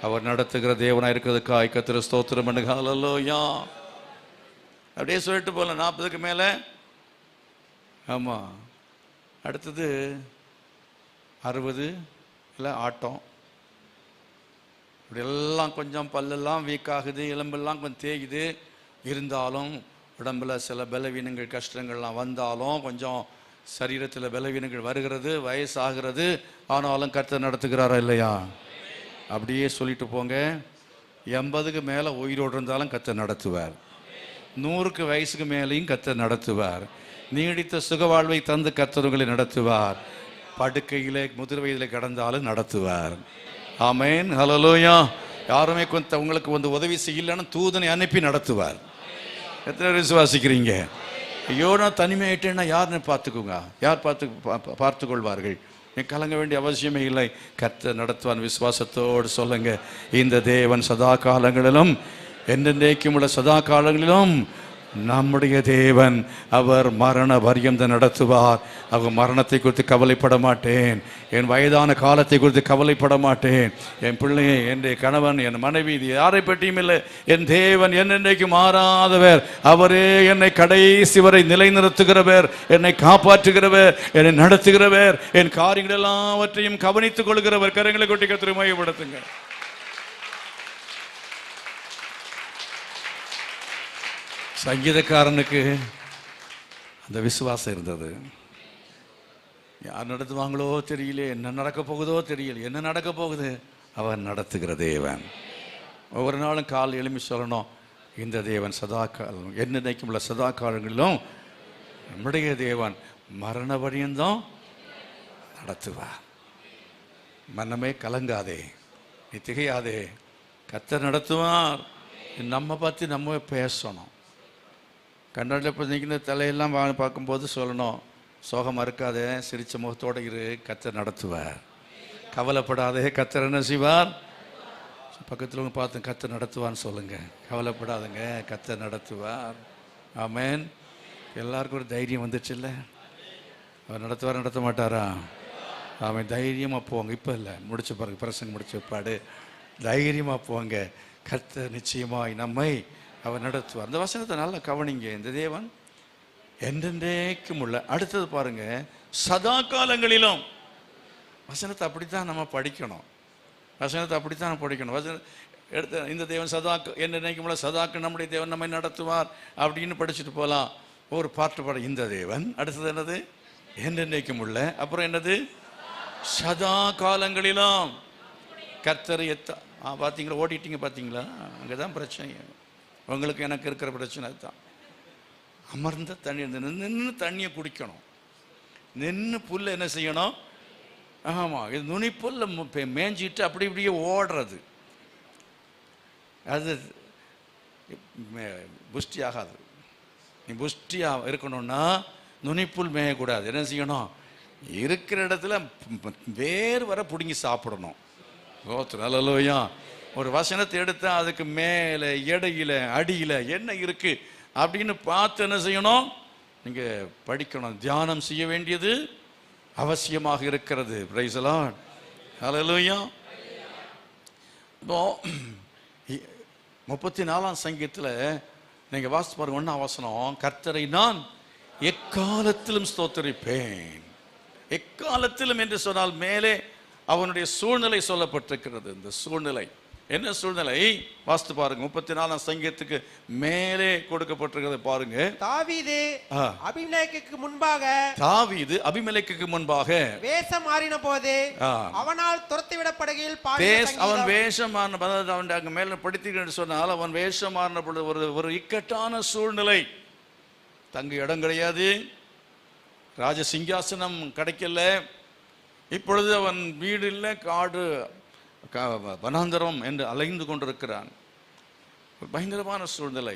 அவர் நடத்துகிற தேவனாக இருக்கிறதுக்காக கர்த்தரை ஸ்தோத்திரம் பண்ணுங்க. ஹல்லேலூயா. அப்படியே சொல்லிட்டு போகலாம். 40க்கு மேலே ஆமாம். அடுத்தது 60 இல்லை ஆட்டம். இப்படி எல்லாம் கொஞ்சம் பல்லெல்லாம் வீக் ஆகுது, எலும்பெல்லாம் கொஞ்சம் தேயுது. இருந்தாலும் உடம்புல சில பலவீனங்கள் கஷ்டங்கள்லாம் வந்தாலும், கொஞ்சம் சரீரத்தில் பலவீனங்கள் வருகிறது, வயசாகிறது. ஆனாலும் கர்த்தர் நடத்துகிறாரா இல்லையா? அப்படியே சொல்லிட்டு போங்க. 80க்கு மேலே உயிரோடு இருந்தாலும் கர்த்தர் நடத்துவார். 100க்கு வயசுக்கு மேலேயும் கர்த்தர் நடத்துவார். நீடித்த சுகவாழ்வை தந்து கர்த்தர் உங்களை நடத்துவார். படுக்கையிலே முதிர் வயதில் கடந்தாலும் நடத்துவார். ஆமேன், ஹல்லேலூயா. யாருமே உங்களுக்கு உதவி செய்யலன்னு தூதனை அனுப்பி நடத்துவார். எத்தனை விசுவாசிக்கிறீங்க? ஐயோ நான் தனிமையாயிட்டேன்னா யாருன்னு பார்த்துக்குங்க. யார் பார்த்து கொள்வார்கள்? நீ கலங்க வேண்டிய அவசியமே இல்லை. கர்த்தர் நடத்துவான். விசுவாசத்தோடு சொல்லுங்க, இந்த தேவன் சதா காலங்களிலும் என்றென்றைக்கும் உள்ள சதா காலங்களிலும் நம்முடைய தேவன். அவர் மரண பரியந்தம் நடத்துவார். அவர் மரணத்தை குறித்து கவலைப்பட மாட்டேன், என் வயதான காலத்தை குறித்து கவலைப்பட மாட்டேன், என் பிள்ளையை, என் கணவன், என் மனைவி, இது யாரை பற்றியும் இல்லை. என் தேவன் என்னென்றைக்கு மாறாதவர். அவரே என்னை கடைசி வரை நிலைநிறுத்துகிறவர், என்னை காப்பாற்றுகிறவர், என்னை நடத்துகிறவர், என் காரியங்கள் எல்லாவற்றையும் கவனித்துக் கொள்கிறவர். கரங்களை கொட்டி கர்த்தரை மகிமைப்படுத்துங்க. சங்கீதக்காரனுக்கு அந்த விசுவாசம் இருந்தது. யார் நடத்துவாங்களோ தெரியல, என்ன நடக்க போகுதோ தெரியல. என்ன நடக்க போகுது? அவன் நடத்துகிற தேவன். ஒவ்வொரு நாளும் கால் எழுப்பி சொல்லணும், இந்த தேவன் சதா காலம் என்னைக்கும் உள்ள சதா காலங்களிலும் நம்முடைய தேவன் மரண பரியந்தம் நடத்துவார். மனமே கலங்காதே, நீ திகையாதே, கர்த்தர் நடத்துவார். நம்ம பார்த்து நம்ம பேசணும். கண்ணாடியில் இப்போ நிற்கிற தலையெல்லாம் பார்க்கும்போது சொல்லணும், சோகமாக இருக்காதே, சிரிச்ச முகத்தோடு இரு, கர்த்தர் நடத்துவார். கவலைப்படாதே, கர்த்தர் என்ன செய்வார்? பக்கத்தில் பார்த்து கர்த்தர் நடத்துவான்னு சொல்லுங்க. கவலைப்படாதுங்க, கர்த்தர் நடத்துவார். ஆமேன். எல்லாருக்கும் ஒரு தைரியம் வந்துச்சு இல்லை? அவர் நடத்துவார், நடத்த மாட்டாரா? ஆமாம். தைரியமாக போங்க. இப்போ இல்லை, முடிச்ச பிறகு பிரசங்க முடிச்ச பாடு தைரியமாக போங்க. கர்த்தர் நிச்சயமாய் நம்மை அவர் நடத்துவார். அந்த வசனத்தை நல்லா கவனிங்க. இந்த தேவன் என்றென்றைக்கும் உள்ள. அடுத்தது பாருங்க, சதா காலங்களிலும். வசனத்தை அப்படித்தான் நம்ம படிக்கணும். வசனத்தை அப்படித்தான் படிக்கணும். எடுத்து இந்த தேவன் சதா என்றென்றைக்கும் உள்ள, சதாக்கு நம்முடைய தேவன் நம்மை நடத்துவார் அப்படின்னு படிச்சுட்டு போகலாம். ஒரு பாட்டு பாட, இந்த தேவன். அடுத்தது என்னது? என்றென்றைக்கும் உள்ள. அப்புறம் என்னது? சதா காலங்களிலும். கர்த்தர் பார்த்தீங்களா? ஓடிட்டீங்க பார்த்தீங்களா? அங்கே தான் பிரச்சனை. உங்களுக்கு எனக்கு இருக்கிற பிரச்சனை தான். அமர்ந்த தண்ணி நின்று தண்ணியை குடிக்கணும். நின்று புல்ல என்ன செய்யணும்? ஆமாம், இது நுனி புல்ல மேய்ஞ்சிட்டு அப்படி இப்படியே ஓடுறது, அது புஷ்டி ஆகாது. நீ புஷ்டியாக இருக்கணும்னா நுனிப்புல் மேயக்கூடாது. என்ன செய்யணும்? இருக்கிற இடத்துல வேறு வர பிடுங்கி சாப்பிடணும். ஹல்லேலூயா. ஒரு வசனத்தை எடுத்தா அதுக்கு மேலே, எடையில, அடியில் என்ன இருக்கு அப்படின்னு பார்த்து என்ன செய்யணும்? நீங்க படிக்கணும். தியானம் செய்ய வேண்டியது அவசியமாக இருக்கிறது. Praise the Lord. ஹல்லேலூயா. இப்போ 34ஆம் சங்கீதத்தில் நீங்க வாசித்து பாருங்க, 1ஆம் வசனம், கர்த்தரை நான் எக்காலத்திலும் ஸ்தோத்திரிப்பேன். எக்காலத்திலும் என்று சொன்னால் மேலே அவனுடைய சூழ்நிலை சொல்லப்பட்டிருக்கிறது. இந்த சூழ்நிலை என்ன சூழ்நிலை? வாசித்து பாருங்க. 34ஆம் சங்கீதத்துக்கு மேலே கொடுக்கப்பட்டிருக்கிறது பாருங்க. தாவீது அபிமெலேக்குக்கு முன்பாக வேஷம் மாறின போது அவனால் துரத்தி விடப்படுகையில் அவன் வேஷம் மாறின, அவன் அங்க மேல படித்தீர்கள் சொன்னால், அவன் வேஷம் மாறின பொழுது ஒரு இக்கட்டான சூழ்நிலை. தங்க இடம் கிடையாது, ராஜ சிங்காசனம் கிடைக்கல. இப்பொழுது அவன் வீடு இல்லை, காடு வனாந்தரம் என்று அலைந்து கொண்டிருக்கிறான். பயங்கரமான சூழ்நிலை,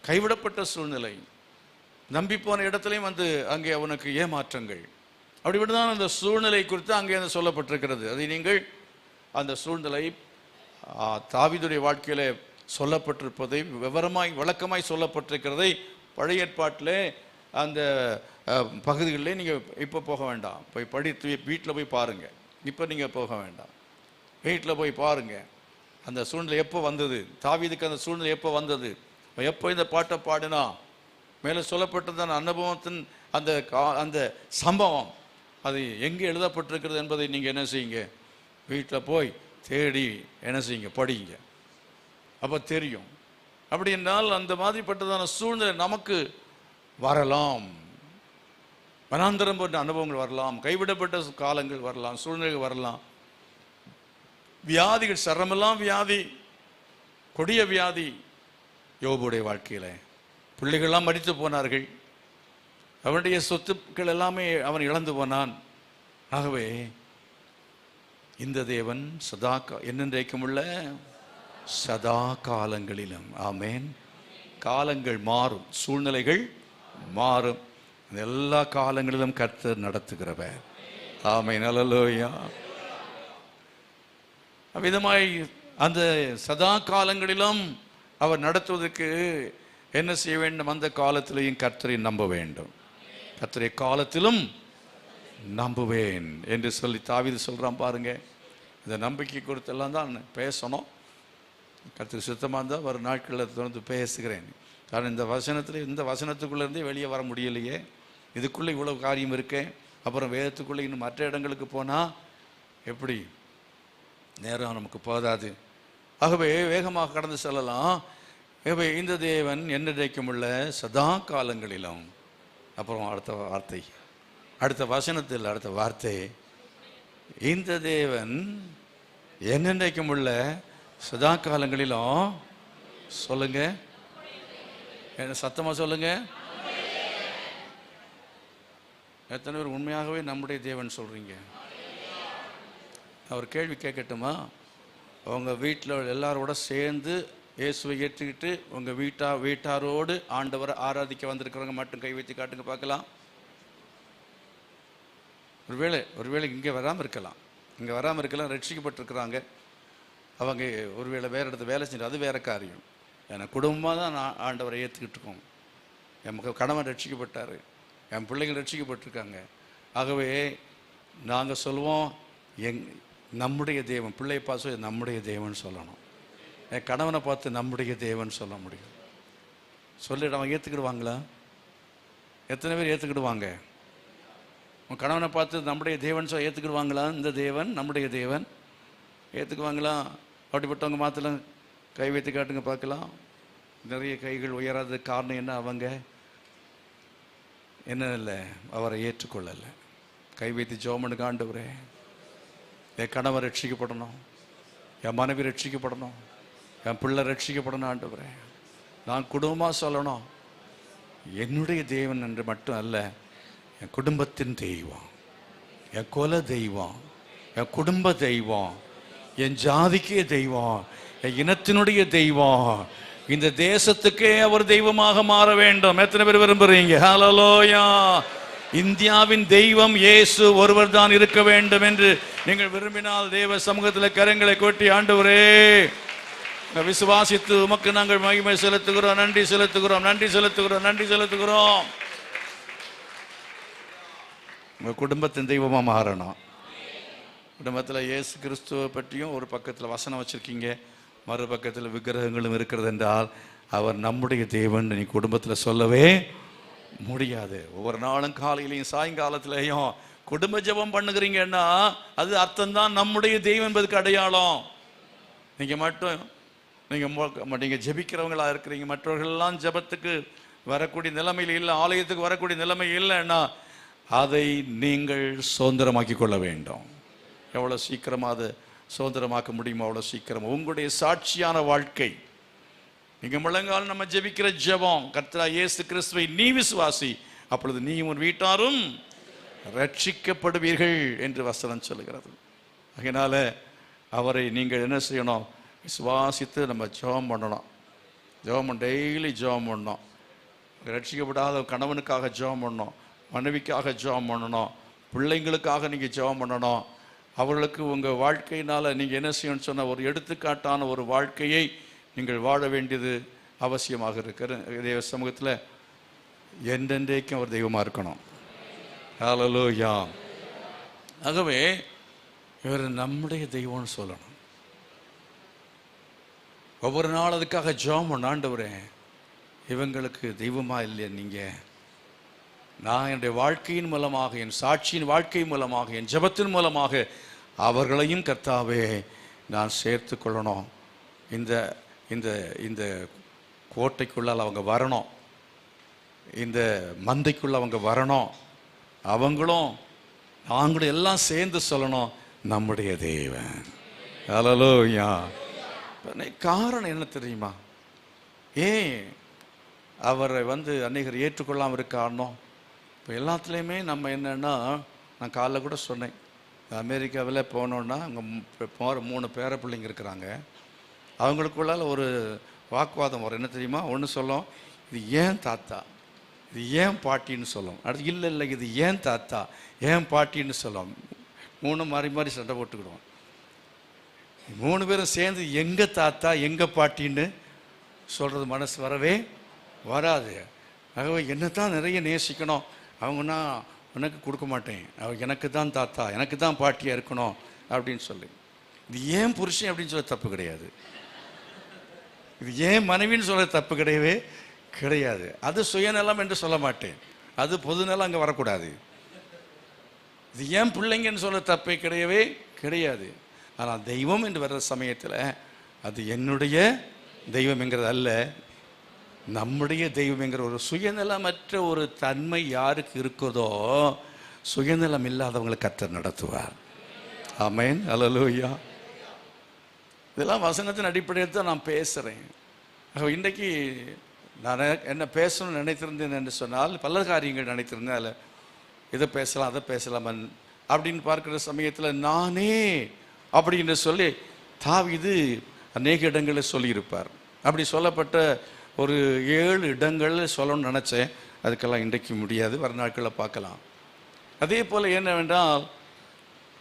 கைவிடப்பட்ட சூழ்நிலை. நம்பி போன இடத்துலையும் வந்து அங்கே அவனுக்கு ஏமாற்றங்கள். அப்படிப்படிதான் அந்த சூழ்நிலை குறித்து அங்கே சொல்லப்பட்டிருக்கிறது. அதை நீங்கள் அந்த சூழ்நிலை தாவீதுடைய வாழ்க்கையில சொல்லப்பட்டிருப்பதை விவரமாய் விளக்கமாய் சொல்லப்பட்டிருக்கிறதை பழைய ஏற்பாட்டிலே அந்த பகுதிகளிலே நீங்கள் இப்போ போக வேண்டாம், போய் படித்து வீட்டில் போய் பாருங்கள். இப்போ நீங்கள் போக வேண்டாம், வீட்டில் போய் பாருங்கள் அந்த சூழ்நிலை எப்போ வந்தது, தாவீதுக்கு அந்த சூழ்நிலை எப்போ வந்தது, எப்போ இந்த பாட்டை பாடினா மேலே சொல்லப்பட்டதான அனுபவத்தின் அந்த அந்த சம்பவம் அது எங்கே எழுதப்பட்டிருக்கிறது என்பதை நீங்கள் என்ன செய்யுங்க, வீட்டில் போய் தேடி என்ன செய்யுங்க, படிங்க. அப்போ தெரியும். அப்படி என்றால் அந்த மாதிரிப்பட்டதான சூழ்நிலை நமக்கு வரலாம். வனாந்தரம் போன்ற அனுபவங்கள் வரலாம், கைவிடப்பட்ட காலங்கள் வரலாம், சூழ்நிலைகள் வரலாம், வியாதிகள், சரமெல்லாம் வியாதி, கொடிய வியாதி. யோபுடைய வாழ்க்கையில் பிள்ளைகள்லாம் மரித்து போனார்கள், அவனுடைய சொத்துக்கள் எல்லாமே அவன் இழந்து போனான். ஆகவே இந்த தேவன் சதா என்னென்றைக்கும் உள்ள சதா காலங்களிலும், ஆமேன், காலங்கள் மாறும், சூழ்நிலைகள் மாறும், எல்லா காலங்களிலும் கர்த்தர் நடத்துகிறவர். ஆமேன், அல்லேலூயா. அவ்விதமாய் அந்த சதா காலங்களிலும் அவர் நடத்துவதற்கு என்ன செய்ய வேண்டும், அந்த காலத்திலையும் கர்த்தரை நம்ப வேண்டும். கர்த்தரை காலத்திலும் நம்புவேன் என்று சொல்லி தாவீது சொல்றான் பாருங்க. இந்த நம்பிக்கை கொடுத்தெல்லாம் தான் பேசணும். கர்த்தருக்கு சுத்தமாக இருந்தால் வரும் நாட்களில் தொடர்ந்து பேசுகிறேன். காரணம் இந்த வசனத்தில், இந்த வசனத்துக்குள்ளேருந்தே வெளியே வர முடியலையே, இதுக்குள்ளே இவ்வளோ காரியம் இருக்கேன். அப்புறம் வேதத்துக்குள்ளே இன்னும் மற்ற இடங்களுக்கு போனால் எப்படி நேரம் நமக்கு போதாது. ஆகவே வேகமாக கடந்து செல்லலாம். ஆகவே இந்த தேவன் என்னைக்கும் உள்ள சதா காலங்களிலும். அப்புறம் அடுத்த வார்த்தை, அடுத்த வசனத்தில் அடுத்த வார்த்தை, இந்த தேவன் என்னென்றைக்கும் உள்ள சதா காலங்களிலும். சொல்லுங்க, என்ன சத்தமா சொல்லுங்க. எத்தனை பேர் உண்மையாகவே நம்முடைய தேவன் சொல்றீங்க? அவர் கேள்வி கேட்கட்டுமா? உங்கள் வீட்டில் எல்லாரோட சேர்ந்து இயேசுவை ஏற்றுக்கிட்டு உங்கள் வீட்டாரோடு ஆண்டவரை ஆராதிக்க வந்திருக்கிறவங்க மட்டும் கை வைத்து காட்டுங்க பார்க்கலாம். ஒருவேளை இங்கே வராமல் இருக்கலாம், ரட்சிக்கப்பட்டிருக்கிறாங்க. அவங்க ஒருவேளை வேறு இடத்துல வேலை செஞ்சு, அது வேறு காரியம். ஏன்னா குடும்பமாக தான் நான் ஆண்டவரை ஏற்றுக்கிட்டு இருக்கோம். என் கணவன் ரட்சிக்கப்பட்டார், என் பிள்ளைகள் ரட்சிக்கப்பட்டிருக்காங்க. ஆகவே நாங்கள் சொல்லுவோம், நம்முடைய தேவன், பிள்ளையை பார்த்து நம்முடைய தேவன் சொல்லணும். என் கணவனை பார்த்து நம்முடைய தேவன் சொல்ல முடியும். சொல்லிட்டு அவங்க ஏற்றுக்கிடுவாங்களா? எத்தனை பேர் ஏற்றுக்கிடுவாங்க? உன் கணவனை பார்த்து நம்முடைய தேவன் சொல்ல ஏற்றுக்கிடுவாங்களா? இந்த தேவன் நம்முடைய தேவன் ஏற்றுக்குவாங்களா? அப்படிப்பட்டவங்க மாத்திரம் கை வைத்து காட்டுங்க பார்க்கலாம். நிறைய கைகள் உயராத காரணம் என்ன? அவங்க என்ன இல்லை, அவரை ஏற்றுக்கொள்ளலை. கை வைத்து ஜெபம் ஆண்டவரே, என் கணவன் ரட்சிக்கப்படணும், என் மனைவி ரட்சிக்கப்படணும், என் பிள்ளை ரட்சிக்கப்படணும் ஆண்டவரே. நான் குடும்பமாக சொல்லணும், என்னுடைய தேவன் என்று மட்டும் அல்ல, என் குடும்பத்தின் தெய்வம், என் குல தெய்வம், என் குடும்ப தெய்வம், என் ஜாதிக்கே தெய்வம், என் இனத்தினுடைய தெய்வம், இந்த தேசத்துக்கே அவர் தெய்வமாக மாற வேண்டும். எத்தனை பேர் விரும்புறீங்க? ஹல்லேலூயா. இந்தியாவின் தெய்வம் இயேசு ஒருவர் தான் இருக்க வேண்டும் என்று நீங்கள் விரும்பினால் தேவ சமூகத்தில் கரங்களை கொட்டி, ஆண்டவரே விசுவாசித்து உமக்கு நாங்கள் மகிமை செலுத்துகிறோம், நன்றி செலுத்துகிறோம், நன்றி செலுத்துகிறோம், நன்றி செலுத்துகிறோம். உங்கள் குடும்பத்தின் தெய்வமாக மாறணும். குடும்பத்தில் இயேசு கிறிஸ்துவை பற்றியும் ஒரு பக்கத்தில் வசனம் வச்சுருக்கீங்க, மறுபக்கத்தில் விக்கிரகங்களும் இருக்கிறது என்றால் அவர் நம்முடைய தேவன் நீ குடும்பத்தில் சொல்லவே முடியாது. ஒவ்வொரு நாளும் காலையிலையும் சாயங்காலத்திலையும் குடும்ப ஜெபம் பண்ணுகிறீங்கன்னா அது அர்த்தம்தான் நம்முடைய தெய்வம் என்பதுக்கு அடையாளம். நீங்கள் ஜெபிக்கிறவங்களா இருக்கிறீங்க, மற்றவர்கள்லாம் ஜெபத்துக்கு வரக்கூடிய நிலைமையில் இல்லை, ஆலயத்துக்கு வரக்கூடிய நிலைமை இல்லைன்னா அதை நீங்கள் சுதந்திரமாக்கி கொள்ள வேண்டும். எவ்வளோ சீக்கிரமாக அதை சுதந்திரமாக்க முடியுமோ அவ்வளோ சீக்கிரம் உங்களுடைய சாட்சியான வாழ்க்கை. நீங்க முழங்கால் நம்ம ஜெபிக்கிற ஜெபம், கர்த்தராகிய இயேசு கிறிஸ்துவை நீ விசுவாசி, அப்பொழுது நீ உன் வீட்டாரும் ரட்சிக்கப்படுவீர்கள் என்று வசனம் சொல்லுகிறது. அதனால அவரை நீங்கள் என்ன செய்யணும்? விசுவாசித்து நம்ம ஜெபம் பண்ணணும். டெய்லி ஜெபம் பண்ணணும். ரட்சிக்கப்படாத கணவனுக்காக ஜெபம் பண்ணணும், மனைவிக்காக ஜெபம் பண்ணணும், பிள்ளைங்களுக்காக நீங்கள் ஜெபம் பண்ணணும். அவர்களுக்கு உங்கள் வாழ்க்கையினால் நீங்கள் என்ன செய்யணும்னு சொன்ன ஒரு எடுத்துக்காட்டான ஒரு வாழ்க்கையை நீங்கள் வாழ வேண்டியது அவசியமாக இருக்கிற தேவ சமூகத்தில் என்றென்றைக்கும் அவர் தெய்வமாக இருக்கணும். ஹல்லேலூயா. ஆகவே இவர் நம்முடைய தெய்வம்னு சொல்லணும். ஒவ்வொரு நாள் அதுக்காக ஜெபம் பண்ண, ஆண்டவரே இவங்களுக்கு தெய்வமா இல்லையா நீங்கள்? நான் என்னுடைய வாழ்க்கையின் மூலமாக, என் சாட்சியின் வாழ்க்கை மூலமாக, என் ஜெபத்தின் மூலமாக அவர்களையும் கர்த்தாவே நான் சேர்த்து கொள்ளணும். இந்த இந்த இந்த கோட்டைக்குள்ளால் அவங்க வரணும், இந்த மந்தைக்குள்ள அவங்க வரணும். அவங்களும் நாங்களும் எல்லாம் சேர்ந்து சொல்லணும், நம்முடைய தேவன். ஹல்லேலூயா. காரணம் என்ன தெரியுமா? ஏன் அவரை அநேகர் ஏற்றுக்கொள்ளாமல் இருக்காரணும்? இப்போ எல்லாத்துலேயுமே நம்ம என்னென்னா, நான் காலைல கூட சொன்னேன், அமெரிக்காவில் போனோன்னா அங்கே போகிற 3 பேர பிள்ளைங்க இருக்கிறாங்க. அவங்களுக்குள்ளால் ஒரு வாக்குவாதம் வரும். என்ன தெரியுமா? ஒன்று சொல்லும், இது ஏன் தாத்தா, இது ஏன் பாட்டின்னு சொல்லும். அடுத்து இல்லை இல்லை இது ஏன் தாத்தா ஏன் பாட்டின்னு சொல்லும். 3 மாறி மாறி சண்டை போட்டுக்கிடுவோம். 3 பேரும் சேர்ந்து எங்கள் தாத்தா எங்கள் பாட்டின்னு சொல்கிறது மனசு வரவே வராது. ஆகவே என்ன தான் நிறைய நேசிக்கணும், அவங்கன்னா உனக்கு கொடுக்க மாட்டேன், அவங்க எனக்கு தான் தாத்தா எனக்கு தான் பாட்டியாக இருக்கணும் அப்படின்னு சொல்லி. இது ஏன் புருஷன் அப்படின்னு சொல்ல தப்பு கிடையாது, இது ஏன் மனைவின்னு சொல்ல தப்பு கிடையவே கிடையாது. அது சுயநலம் என்று சொல்ல மாட்டேன், அது பொதுநலம் அங்கே வரக்கூடாது. இது ஏன் பிள்ளைங்கன்னு சொல்ல தப்பே கிடையவே கிடையாது. ஆனால் தெய்வம் என்று வர்ற சமயத்தில் அது என்னுடைய தெய்வம் என்கிறது அல்ல, நம்முடைய தெய்வம் என்கிற ஒரு சுயநலமற்ற ஒரு தன்மை யாருக்கு இருக்கிறதோ, சுயநலம் இல்லாதவங்களை கர்த்தர் நடத்துவார். ஆமென். அல்லேலூயா. இதெல்லாம் வசனத்தின் அடிப்படையில் தான் நான் பேசுகிறேன். இன்றைக்கு நான் என்ன பேசணும்னு நினைத்திருந்தேன் என்று சொன்னால், பல காரியங்கள் நினைத்திருந்தேன். அதில் இதை பேசலாம் அதை பேசலாம் அப்படின்னு பார்க்குற சமயத்தில் நானே அப்படின்னு சொல்லி தாவீது அநேக இடங்களில் சொல்லியிருப்பார். அப்படி சொல்லப்பட்ட ஒரு 7 இடங்களில் சொல்லணும்னு நினச்சேன். அதுக்கெல்லாம் இன்றைக்கு முடியாது, வர நாட்களில் பார்க்கலாம். அதே போல் என்னவென்றால்,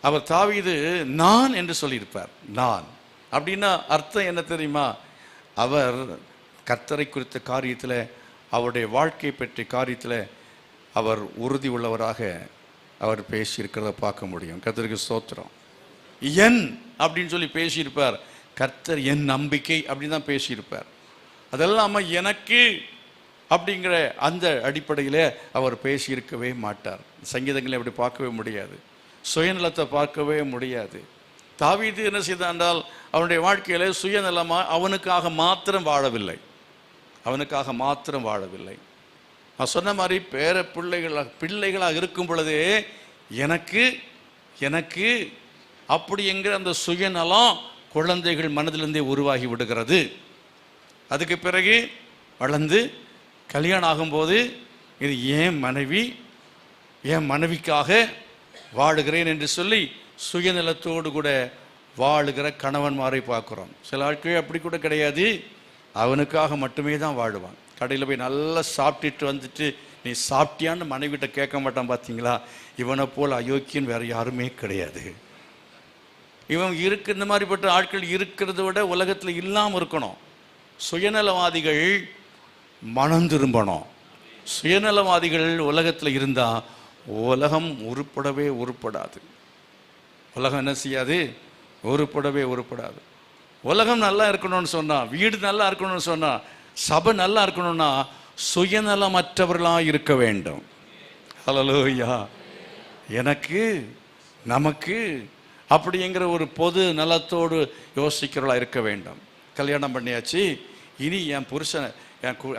அவர் தாவீது நான் என்று சொல்லியிருப்பார். நான் அப்படின்னா அர்த்தம் என்ன தெரியுமா? அவர் கர்த்தரை குறித்த காரியத்தில், அவருடைய வாழ்க்கை பற்றிய காரியத்தில் அவர் உறுதி உள்ளவராக அவர் பேசியிருக்கிறத பார்க்க முடியும். கர்த்தருக்கு ஸ்தோத்திரம். என் அப்படின்னு சொல்லி பேசியிருப்பார். கர்த்தர் என் நம்பிக்கை அப்படின்னு தான் பேசியிருப்பார். அதெல்லாம் எனக்கு அப்படிங்கிற அந்த அடிப்படையில் அவர் பேசியிருக்கவே மாட்டார். சங்கீதங்களை அப்படி பார்க்கவே முடியாது, சுயநலத்தை பார்க்கவே முடியாது. தாவீது என்ன செய்தான் என்றால், அவனுடைய வாழ்க்கையில் சுயநலமாக அவனுக்காக மாத்திரம் வாழவில்லை, அவனுக்காக மாத்திரம் வாழவில்லை. நான் சொன்ன மாதிரி பேர பிள்ளைகளாக இருக்கும் பொழுதே எனக்கு எனக்கு அப்படி என்கிற அந்த சுயநலம் குழந்தைகள் மனதிலிருந்தே உருவாகி விடுகிறது. அதுக்கு பிறகு வளர்ந்து கல்யாணம் ஆகும்போது இது ஏன் மனைவிக்காக வாழுகிறேன் என்று சொல்லி சுயநலத்தோடு கூட வாழுகிற கணவன்மாரை பார்க்குறோம். சில ஆட்கள் அப்படி கூட கிடையாது, அவனுக்காக மட்டுமே தான் வாழ்வான். கடையில் போய் நல்லா சாப்பிட்டுட்டு வந்துட்டு நீ சாப்பிட்டியான்னு மனைவிட்ட கேட்க மாட்டான். பார்த்தீங்களா? இவனை போல் அயோக்கியன் வேறு யாருமே கிடையாது. இவன் இந்த மாதிரிப்பட்ட ஆட்கள் இருக்கிறத விட உலகத்தில் இல்லாமல் இருக்கணும். சுயநலவாதிகள் மனம் திரும்பணும். சுயநலவாதிகள் உலகத்தில் இருந்தால் உலகம் உருப்படாது. உலகம் என்ன செய்யாது? உருப்படாது. உலகம் நல்லா இருக்கணும்னு சொன்னால், வீடு நல்லா இருக்கணும்னு சொன்னால், சபை நல்லா இருக்கணும்னா சுயநலமற்றவர்களாக இருக்க வேண்டும். ஹல்லேலூயா. எனக்கு நமக்கு அப்படிங்கிற ஒரு பொது நலத்தோடு யோசிக்கிறவர்களாக இருக்க வேண்டும். கல்யாணம் பண்ணியாச்சு, இனி என் புருஷன்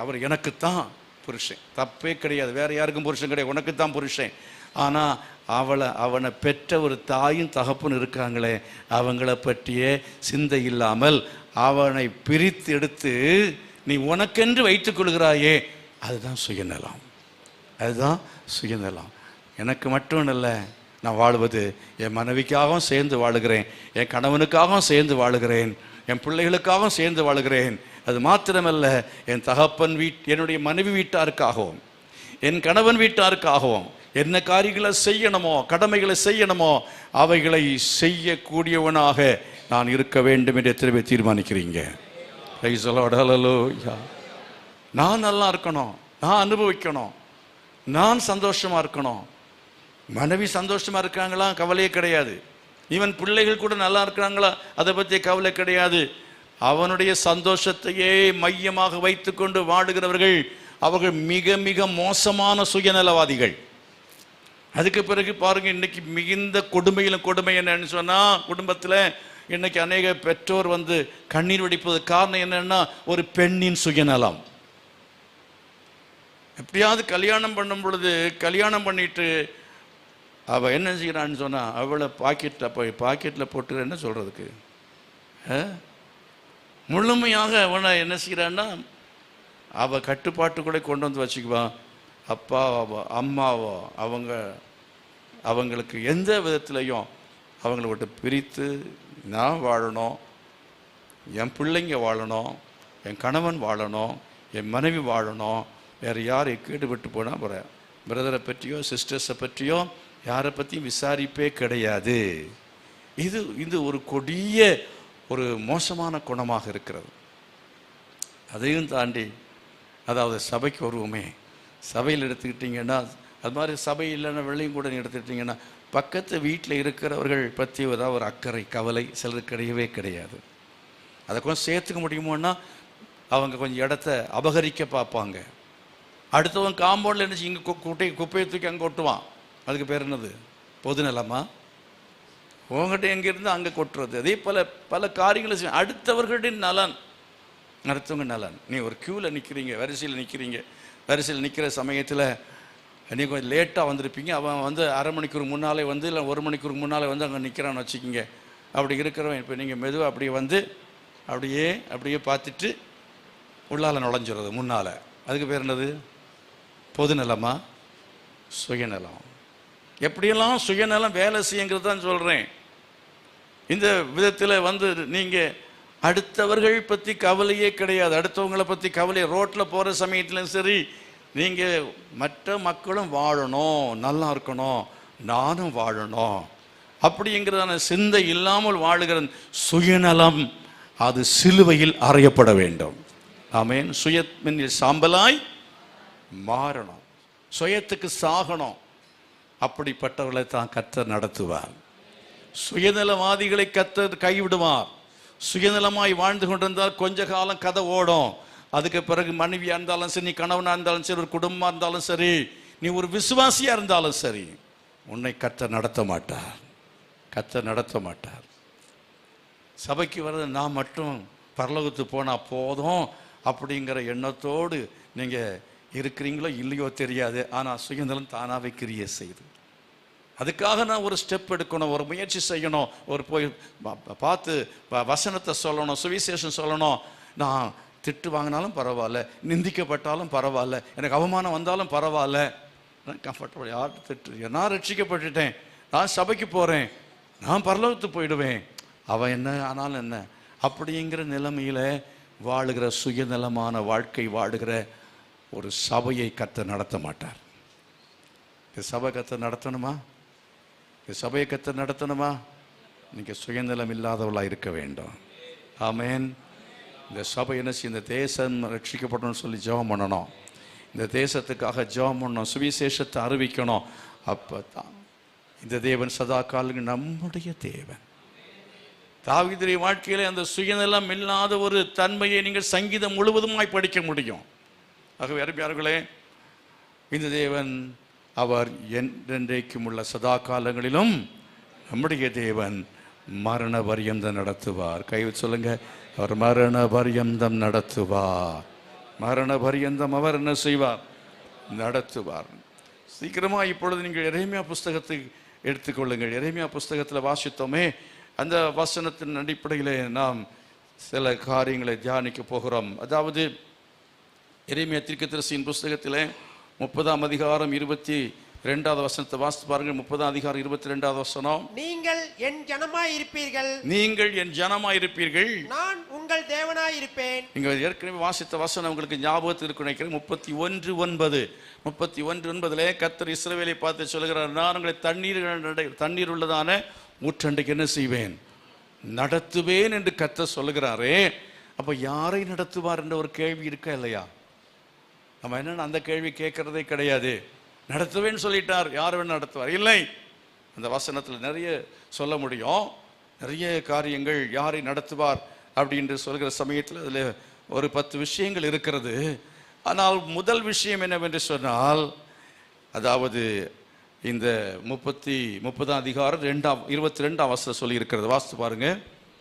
அவர் எனக்குத்தான் புருஷன், தப்பே கிடையாது, வேற யாருக்கும் புருஷன் கிடையாது, உனக்கு தான் புருஷன். ஆனால் அவனை பெற்ற ஒரு தாயும் தகப்பன் இருக்காங்களே, அவங்கள பற்றிய சிந்தை இல்லாமல் அவனை பிரித்து எடுத்து நீ உனக்கென்று வைத்துக் கொள்கிறாயே, அதுதான் சுயநலம். அதுதான் சுயநலம். எனக்கு மட்டும் இல்லை, நான் வாழ்வது என் மனைவிக்காகவும் சேர்ந்து வாழுகிறேன், என் கணவனுக்காகவும் சேர்ந்து வாழுகிறேன், என் பிள்ளைகளுக்காகவும் சேர்ந்து வாழுகிறேன். அது மாத்திரமல்ல, என் தகப்பன் என்னுடைய மனைவி வீட்டாருக்காகவும் என் கணவன் வீட்டாருக்காகவும் என்ன காரியங்களை செய்யணுமோ, கடமைகளை செய்யணுமோ, அவைகளை செய்யக்கூடியவனாக நான் இருக்க வேண்டும் என்று எத்தனை பேர் தீர்மானிக்கிறீங்க? நான் நல்லா இருக்கணும், நான் அனுபவிக்கணும், நான் சந்தோஷமா இருக்கணும். மனைவி சந்தோஷமா இருக்காங்களா? கவலையே கிடையாது. ஈவன் பிள்ளைகள் கூட நல்லா இருக்கிறாங்களா? அதை பற்றி கவலை கிடையாது. அவனுடைய சந்தோஷத்தையே மையமாக வைத்துக்கொண்டு வாழுகிறவர்கள் அவர்கள் மிக மிக மோசமான சுயநலவாதிகள். அதுக்கு பிறகு பாருங்க, இன்னைக்கு மிகுந்த கொடுமையிலும் கொடுமை என்னன்னு சொன்னா, குடும்பத்தில் இன்னைக்கு அநேக பெற்றோர் கண்ணீர் வடிப்பது காரணம் என்னன்னா, ஒரு பெண்ணின் சுயநலம். எப்படியாவது கல்யாணம் பண்ணும் பொழுது, கல்யாணம் பண்ணிட்டு அவ என்ன செய்யறான்னு சொன்னா, அவளை பாக்கெட்டில் போட்டு என்ன சொல்றதுக்கு, முழுமையாக அவனை என்ன செய்யறான்னா அவ கட்டுப்பாட்டுக்குள்ளே கொண்டு வந்து வச்சுக்குவான். அப்பாவோ அம்மாவோ அவங்களுக்கு எந்த விதத்திலையும் அவங்கள விட்டு பிரித்து நான் வாழணும், என் பிள்ளைங்க வாழணும், என் கணவன் வாழணும், என் மனைவி வாழணும், வேறு யாரை கேட்டுவிட்டு போனால் போகிறேன். பிரதரை பற்றியோ சிஸ்டர்ஸை பற்றியோ யாரை பற்றியும் விசாரிப்பே கிடையாது. இது ஒரு கொடிய ஒரு மோசமான குணமாக இருக்கிறது. அதையும் தாண்டி, அதாவது சபைக்கு வருவோமே, சபையில் எடுத்துக்கிட்டிங்கன்னா, அது மாதிரி சபை இல்லைன்னா வெள்ளையும் கூட எடுத்துக்கிட்டிங்கன்னா, பக்கத்து வீட்டில் இருக்கிறவர்கள் பற்றி ஏதாவது ஒரு அக்கறை கவலை சிலருக்கு கிடையவே கிடையாது. அதை கொஞ்சம் சேர்த்துக்க முடியுமோன்னா அவங்க கொஞ்சம் இடத்த அபகரிக்க பார்ப்பாங்க. அடுத்தவன் காம்பவுண்டில் என்ன இங்கே குப்பையை தூக்கி அங்கே கொட்டுவான். அதுக்கு பேர் என்னது, பொதுநலமா? உங்ககிட்ட எங்கேருந்து அங்கே கொட்டுறது. அதே பல காரியங்களை செய்ய. அடுத்தவர்களுடைய நலன், அடுத்தவங்க நலன். நீ ஒரு க்யூவில் நிற்கிறீங்க, வரிசையில் நிற்கிற சமயத்தில் நீ கொஞ்சம் லேட்டாக வந்திருப்பீங்க. அவன் அரை மணிக்கூர் முன்னாலே இல்லை 1 மணிக்கூர் முன்னாலே அங்கே நிற்கிறான்னு வச்சுக்கிங்க. அப்படி இருக்கிறவன் இப்போ நீங்கள் மெதுவாக அப்படியே பார்த்துட்டு உள்ளால் நுழைஞ்சிடுறது முன்னால். அதுக்கு பேர் என்னது, பொதுநலமா சுயநலம்? எப்படியெல்லாம் சுயநலம் வேலை செய்யுங்கிறது தான் சொல்கிறேன். இந்த விதத்தில் நீங்கள் அடுத்தவர்கள் பற்றி கவலையே கிடையாது. அடுத்தவங்களை பற்றி கவலை, ரோட்டில் போகிற சமயத்துலையும் சரி, நீங்கள் மற்ற மக்களும் வாழணும், நல்லா இருக்கணும், நானும் வாழணும் அப்படிங்கிறதான சிந்தை இல்லாமல் வாழுகிற சுயநலம், அது சிலுவையில் அறையப்பட வேண்டும். ஆமேன். சுயத்தின் சாம்பலாய் மாறணும், சுயத்துக்கு சாகணும். அப்படிப்பட்டவர்களை தான் கர்த்தர் நடத்துவார். சுயநலவாதிகளை கர்த்தர் கைவிடுவார். சுயநலமாய் வாழ்ந்து கொண்டிருந்தால் கொஞ்ச காலம் கதை ஓடும். அதுக்கு பிறகு மனைவியாக இருந்தாலும் சரி, நீ கணவனாக இருந்தாலும் சரி, ஒரு குடும்பமாக இருந்தாலும் சரி, நீ ஒரு விசுவாசியாக இருந்தாலும் சரி, உன்னை கர்த்தர் நடத்த மாட்டார். கர்த்தர் நடத்த மாட்டார். சபைக்கு வர்றது நான் மட்டும் பரலோகத்துக்கு போனால் போதும் அப்படிங்கிற எண்ணத்தோடு நீங்கள் இருக்கிறீங்களோ இல்லையோ தெரியாது. ஆனால் சுயநலம் தானாகவே கிரியை செய்து, அதுக்காக நான் ஒரு ஸ்டெப் எடுக்கணும், ஒரு முயற்சி செய்யணும், ஒரு போய் பார்த்து வசனத்தை சொல்லணும், சுவிசேஷம் சொல்லணும். நான் திட்டு வாங்கினாலும் பரவாயில்ல, நிந்திக்கப்பட்டாலும் பரவாயில்ல, எனக்கு அவமானம் வந்தாலும் பரவாயில்ல, நான் கம்ஃபர்டபுள். யார் திட்டு, நான் ரட்சிக்கப்பட்டுட்டேன், நான் சபைக்கு போகிறேன், நான் பரலோகத்துக்கு போயிடுவேன், அவன் என்ன ஆனாலும் என்ன அப்படிங்கிற நிலைமையில் வாழுகிற சுயநலமான வாழ்க்கை வாழுகிற ஒரு சபையை கர்த்தர் நடத்த மாட்டார். இந்த சபை கர்த்தர் நடத்தணுமா? இந்த சபையை கர்த்தர் நடத்தணுமா? நீங்கள் சுயநலம் இல்லாதவளாக இருக்க வேண்டும். ஆமேன். இந்த சபை என்ன செய்ய, இந்த தேசம் ரட்சிக்கப்படணும்னு சொல்லி ஜெபம் பண்ணணும். இந்த தேசத்துக்காக ஜெபம் பண்ணணும், சுவிசேஷத்தை அறிவிக்கணும். அப்போ தான் இந்த தேவன் சதா காலங்கள் நம்முடைய தேவன். தாவீதுடைய வாழ்க்கையிலே அந்த சுயநலம் இல்லாத ஒரு தன்மையை நீங்கள் சங்கீதம் முழுவதுமாய் படிக்க முடியும். ஆகவே அருமையார்களே, இந்த தேவன் அவர் என்றென்றைக்கும் உள்ள சதா காலங்களிலும் நம்முடைய தேவன் மரண பரியந்தம் நடத்துவார். கைவிட்டு சொல்லுங்க, அவர் மரண பரியந்தம் நடத்துவார். மரண பரியந்தம் அவர் என்ன செய்வார்? நடத்துவார். சீக்கிரமாக இப்பொழுது நீங்கள் எரேமியா புஸ்தகத்தை எடுத்துக்கொள்ளுங்கள். எரேமியா புஸ்தகத்தில் வாசித்தோமே, அந்த வசனத்தின் அடிப்படையில் நாம் சில காரியங்களை தியானிக்க போகிறோம். அதாவது எரேமியா தீர்க்கதரிசியின் புஸ்தகத்தில் 30ஆம் அதிகாரம் 22வது வசனத்தை வாசித்து பாருங்கள். 30ஆம் அதிகாரம் 22வது வசனம். நீங்கள் என் ஜனமாய் இருப்பீர்கள், நீங்கள் என் ஜனமாய் இருப்பீர்கள், நான் உங்கள் தேவனாய் இருப்பேன். நீங்கள் ஏற்கனவே வாசித்த வசனம் உங்களுக்கு ஞாபகத்தில் இருக்கு நினைக்கிறேன். 31:9 கர்த்தர் இஸ்ரவேலை பார்த்து சொல்கிறார், நான் உங்களை தண்ணீர் உள்ளதான ஊற்றண்டைக்கு என்ன செய்வேன்? நடத்துவேன் என்று கர்த்தர் சொல்லுகிறாரே. அப்போ யாரை நடத்துவார் என்ற ஒரு கேள்வி இருக்கா இல்லையா? நம்ம என்னென்ன அந்த கேள்வி கேட்கறதே கிடையாது. நடத்துவேன்னு சொல்லிட்டார், யார் வேணும் நடத்துவார்? இல்லை. அந்த வசனத்தில் நிறைய சொல்ல முடியும், நிறைய காரியங்கள். யாரை நடத்துவார் அப்படின்று சொல்கிற சமயத்தில் அதில் ஒரு 10 விஷயங்கள் இருக்கிறது. ஆனால் முதல் விஷயம் என்னவென்று சொன்னால், அதாவது இந்த 30ஆம் அதிகாரம் 22ஆம் வசனம் சொல்லி இருக்கிறது. வாசித்து பாருங்க.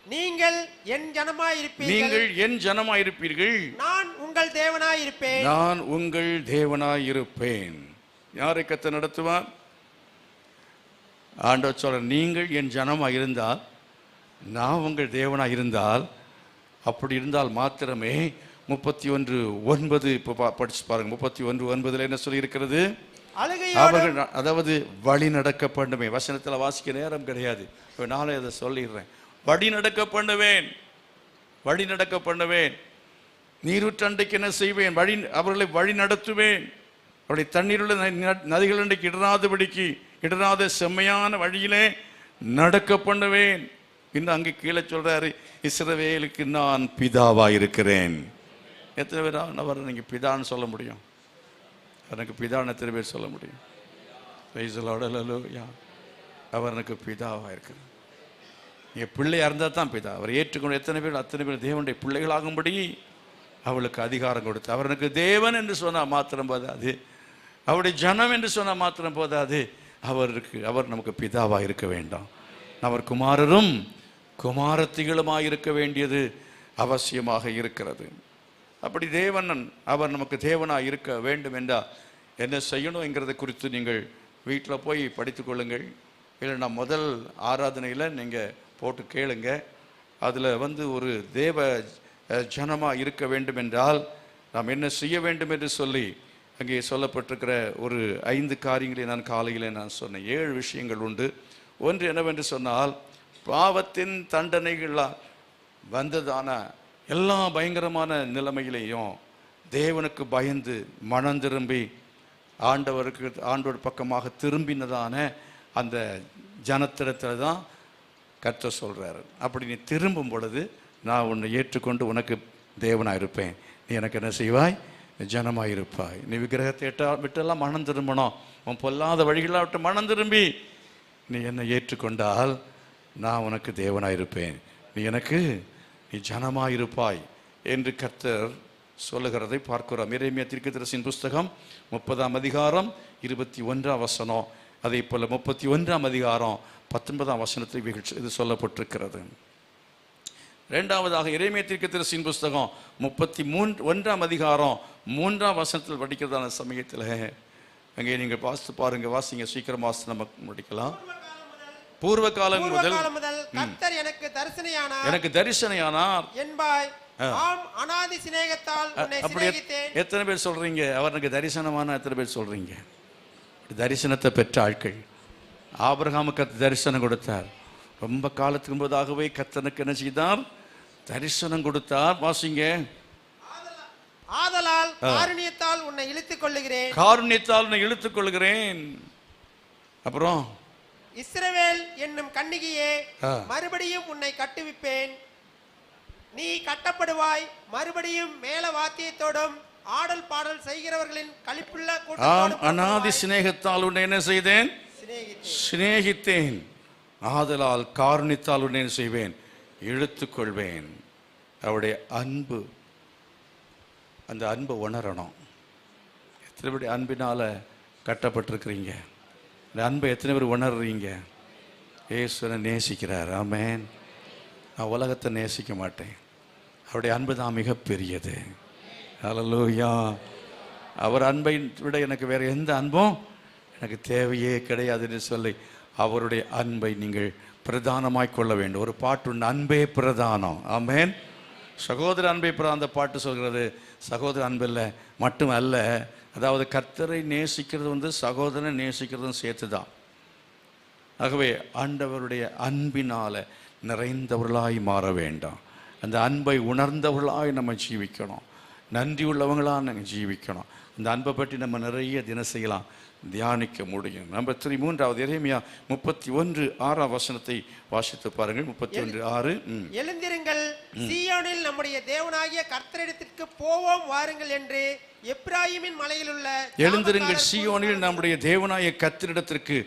நீங்கள் என் ஜனமாயிருப்பீர்கள், நீங்கள் என் ஜனமாயிருப்பீர்கள், நான் உங்கள் தேவனாயிருப்பேன், நான் உங்கள் தேவனாயிருப்பேன். யாரை கர்த்தர் நடத்துவார்? ஆண்டவர் சொல்ற, நீங்கள் என் ஜனமாக இருந்தால், நான் உங்கள் தேவனாக இருந்தால், அப்படி இருந்தால் மாத்திரமே 31:9 இப்போ படிச்சு பாருங்க. 31:9 என்ன சொல்லி இருக்கிறது? அவர்கள், அதாவது வழி நடக்க பண்ணுமே. வசனத்தில் வாசிக்க நேரம் கிடையாது, நானே அதை சொல்லிடுறேன். வழி நடக்க பண்ணுவேன், வழி நடக்க பண்ணுவேன். நீரூற்றண்டைக்கு என்ன செய்வேன்? அவர்களை வழி நடத்துவேன். அவருடைய தண்ணீருள்ள நதிகள் அன்றைக்கு இடராத செம்மையான வழியிலே நடக்க பண்ணுவேன். இன்னும் அங்கே கீழே சொல்றாரு, இஸ்ரவேலுக்கு நான் பிதாவா இருக்கிறேன். எத்தனை பேர் அவர் நீங்க பிதான்னு சொல்ல முடியும்? எனக்கு பிதான்னு எத்தனை பேர் சொல்ல முடியும்? அவர் எனக்கு பிதாவா இருக்கிறார். நீங்க பிள்ளையா இருந்தால் தான் பிதா. அவர் ஏற்றுக்கொண்டு அத்தனை பேர் தேவனுடைய பிள்ளைகளாகும்படி அவளுக்கு அதிகாரம் கொடுத்து, அவர் எனக்கு தேவன் என்று சொன்னால் மாத்திரம் போதாது, அவருடைய ஜனம் என்று சொன்னால் மாத்திரம் போதாது, அவர் நமக்கு பிதாவா இருக்க வேண்டாம். அவர் குமாரரும் குமாரத்திகளுமாய் இருக்க வேண்டியது அவசியமாக இருக்கிறது. அப்படி அவர் நமக்கு தேவனாக இருக்க வேண்டும் என்றால் என்ன செய்யணுங்கிறத குறித்து நீங்கள் வீட்டில் போய் படித்து கொள்ளுங்கள். இல்லைன்னா முதல் ஆராதனையில் நீங்கள் போட்டு கேளுங்க. அதில் ஒரு தேவ ஜனமாக இருக்க வேண்டும் என்றால் நாம் என்ன செய்ய வேண்டும் என்று சொல்லி அங்கே சொல்லப்பட்டிருக்கிற ஒரு 5 காரியங்களை நான் காலையில் சொன்னேன். 7 விஷயங்கள் உண்டு. ஒன்று என்னவென்று சொன்னால், பாவத்தின் தண்டனைகளால் வந்ததான எல்லா பயங்கரமான நிலைமையிலையும் தேவனுக்கு பயந்து மனம் திரும்பி ஆண்டவர் பக்கமாக திரும்பினதான அந்த ஜனத்திடத்தில் தான் கர்த்தர் சொல்றாரு. அப்படி நீ திரும்பும் பொழுது நான் உன்னை ஏற்றுக்கொண்டு உனக்கு தேவனாக இருப்பேன். நீ எனக்கு என்ன செய்வாய்? ஜனமாக இருப்பாய். நீ விக்கிரகத்தை விட்டெல்லாம் மனம் திரும்பணும். உன் பொல்லாத வழிகளாக விட்டு மனம் திரும்பி நீ என்னை ஏற்றுக்கொண்டால் நான் உனக்கு தேவனாக இருப்பேன், நீ ஜனமாக இருப்பாய் என்று கர்த்தர் சொல்லுகிறதை பார்க்கிறோம். எரேமியா தீர்க்கதரிசியின் புஸ்தகம் 30ஆம் அதிகாரம் 21ஆம் வசனம், அதே போல 31ஆம் அதிகாரம் 19ஆம் வசனத்தில் இது சொல்லப்பட்டிருக்கிறது. இரண்டாவதாக எரேமியா தீர்க்கதரிசியின் புஸ்தகம் 31ஆம் அதிகாரம் 3ஆம் வசனத்தில் படிக்கிறதான சமயத்தில் அங்கே நீங்கள் வாசித்து பாருங்க. வாசிங்க, சீக்கிரம் வாசி, நமக்கு முடிக்கலாம். பூர்வ காலம் முதல் கர்த்தர் எனக்கு தரிசனையானார் என்பாய். அநாதி சிநேகத்தால் உன்னை சிநேகித்தேன். எத்தனை பேர் சொல்றீங்க அவருக்கு தரிசனமான? எத்தனை பேர் சொல்றீங்க? தரிசனத்தை பெற்ற ஆட்கள். ஆபிரகாமுக்கு கர்த்தர் தரிசனம் கொடுத்தார். ரொம்ப காலத்துக்கு முன்பதாகவே கர்த்தனுக்கு என்ன செய்தார்? தரிசனம் கொடுத்தார். வாசிங்க. ஆதலால் காருண்யத்தால் உன்னை இழுத்துக் கொள்ளுகிறேன், காருண்யத்தால் உன்னை இழுத்துக் கொள்ளுகிறேன். அப்புறம் இஸ்ரவேல் என்னும் கன்னிகையே, மறுபடியும் உன்னை கட்டுவிப்பேன், நீ கட்டப்படுவாய், மறுபடியும் மேல வாத்தியத்தோடும் ஆடல் பாடல் செய்கிறவர்களின் களிப்புள்ள கூட்டத்தோடும். அநாதி சிநேகத்தால் உன்னை என்ன செய்தேன்? சிநேகித்தேன். ஆதலால் காருண்யத்தால் உன்னை செய்வேன், இழுத்துக் கொள்வேன். அவருடைய அன்பு, அந்த அன்பை உணரணும். எத்தனை பேர் அன்பினால கட்டப்பட்டிருக்கிறீங்க? இந்த அன்பை எத்தனை பேர் உணர்றீங்க? இயேசுவை நேசிக்கிறார். ஆமென். நான் உலகத்தை நேசிக்க மாட்டேன், அவருடைய அன்பு தான் மிகப்பெரியது. ஹல்லேலூயா. அவர் அன்பை விட எனக்கு வேற எந்த அன்பும் எனக்கு தேவையே கிடையாதுன்னு சொல்லி அவருடைய அன்பை நீங்கள் பிரதானமாய் கொள்ள வேண்டும். ஒரு பாட்டு உண்டு, அன்பே பிரதானம். ஆமென். சகோதர அன்பை அந்த பாட்டு சொல்கிறது. சகோதர அன்பில்லை மட்டும் அல்ல, அதாவது கர்த்தரை நேசிக்கிறது சகோதரனை நேசிக்கிறதும் சேர்த்து தான். ஆகவே ஆண்டவருடைய அன்பினால நிறைந்தவர்களாய் மாற வேண்டாம். அந்த அன்பை உணர்ந்தவர்களாய் நம்ம ஜீவிக்கணும், நன்றி உள்ளவங்களாக நம்ம ஜீவிக்கணும். அந்த அன்பை பற்றி நம்ம நிறைய தினசெய்யலாம், தியானிக்க முடியும். நம்பர் 3, எரேமியா 31:6 வசனத்தை வாசித்து பாருங்கள். 31:6. எழுந்திருங்கள், சீயோனில் நம்முடைய தேவனாகிய கர்த்தரிடத்திற்கு போவோம் வாருங்கள் என்று எப்பிராயீமின் மலையில் உள்ள. எழுந்திருங்கள், சீயோனில் நம்முடைய தேவனாகிய கர்த்தரிடத்திற்கு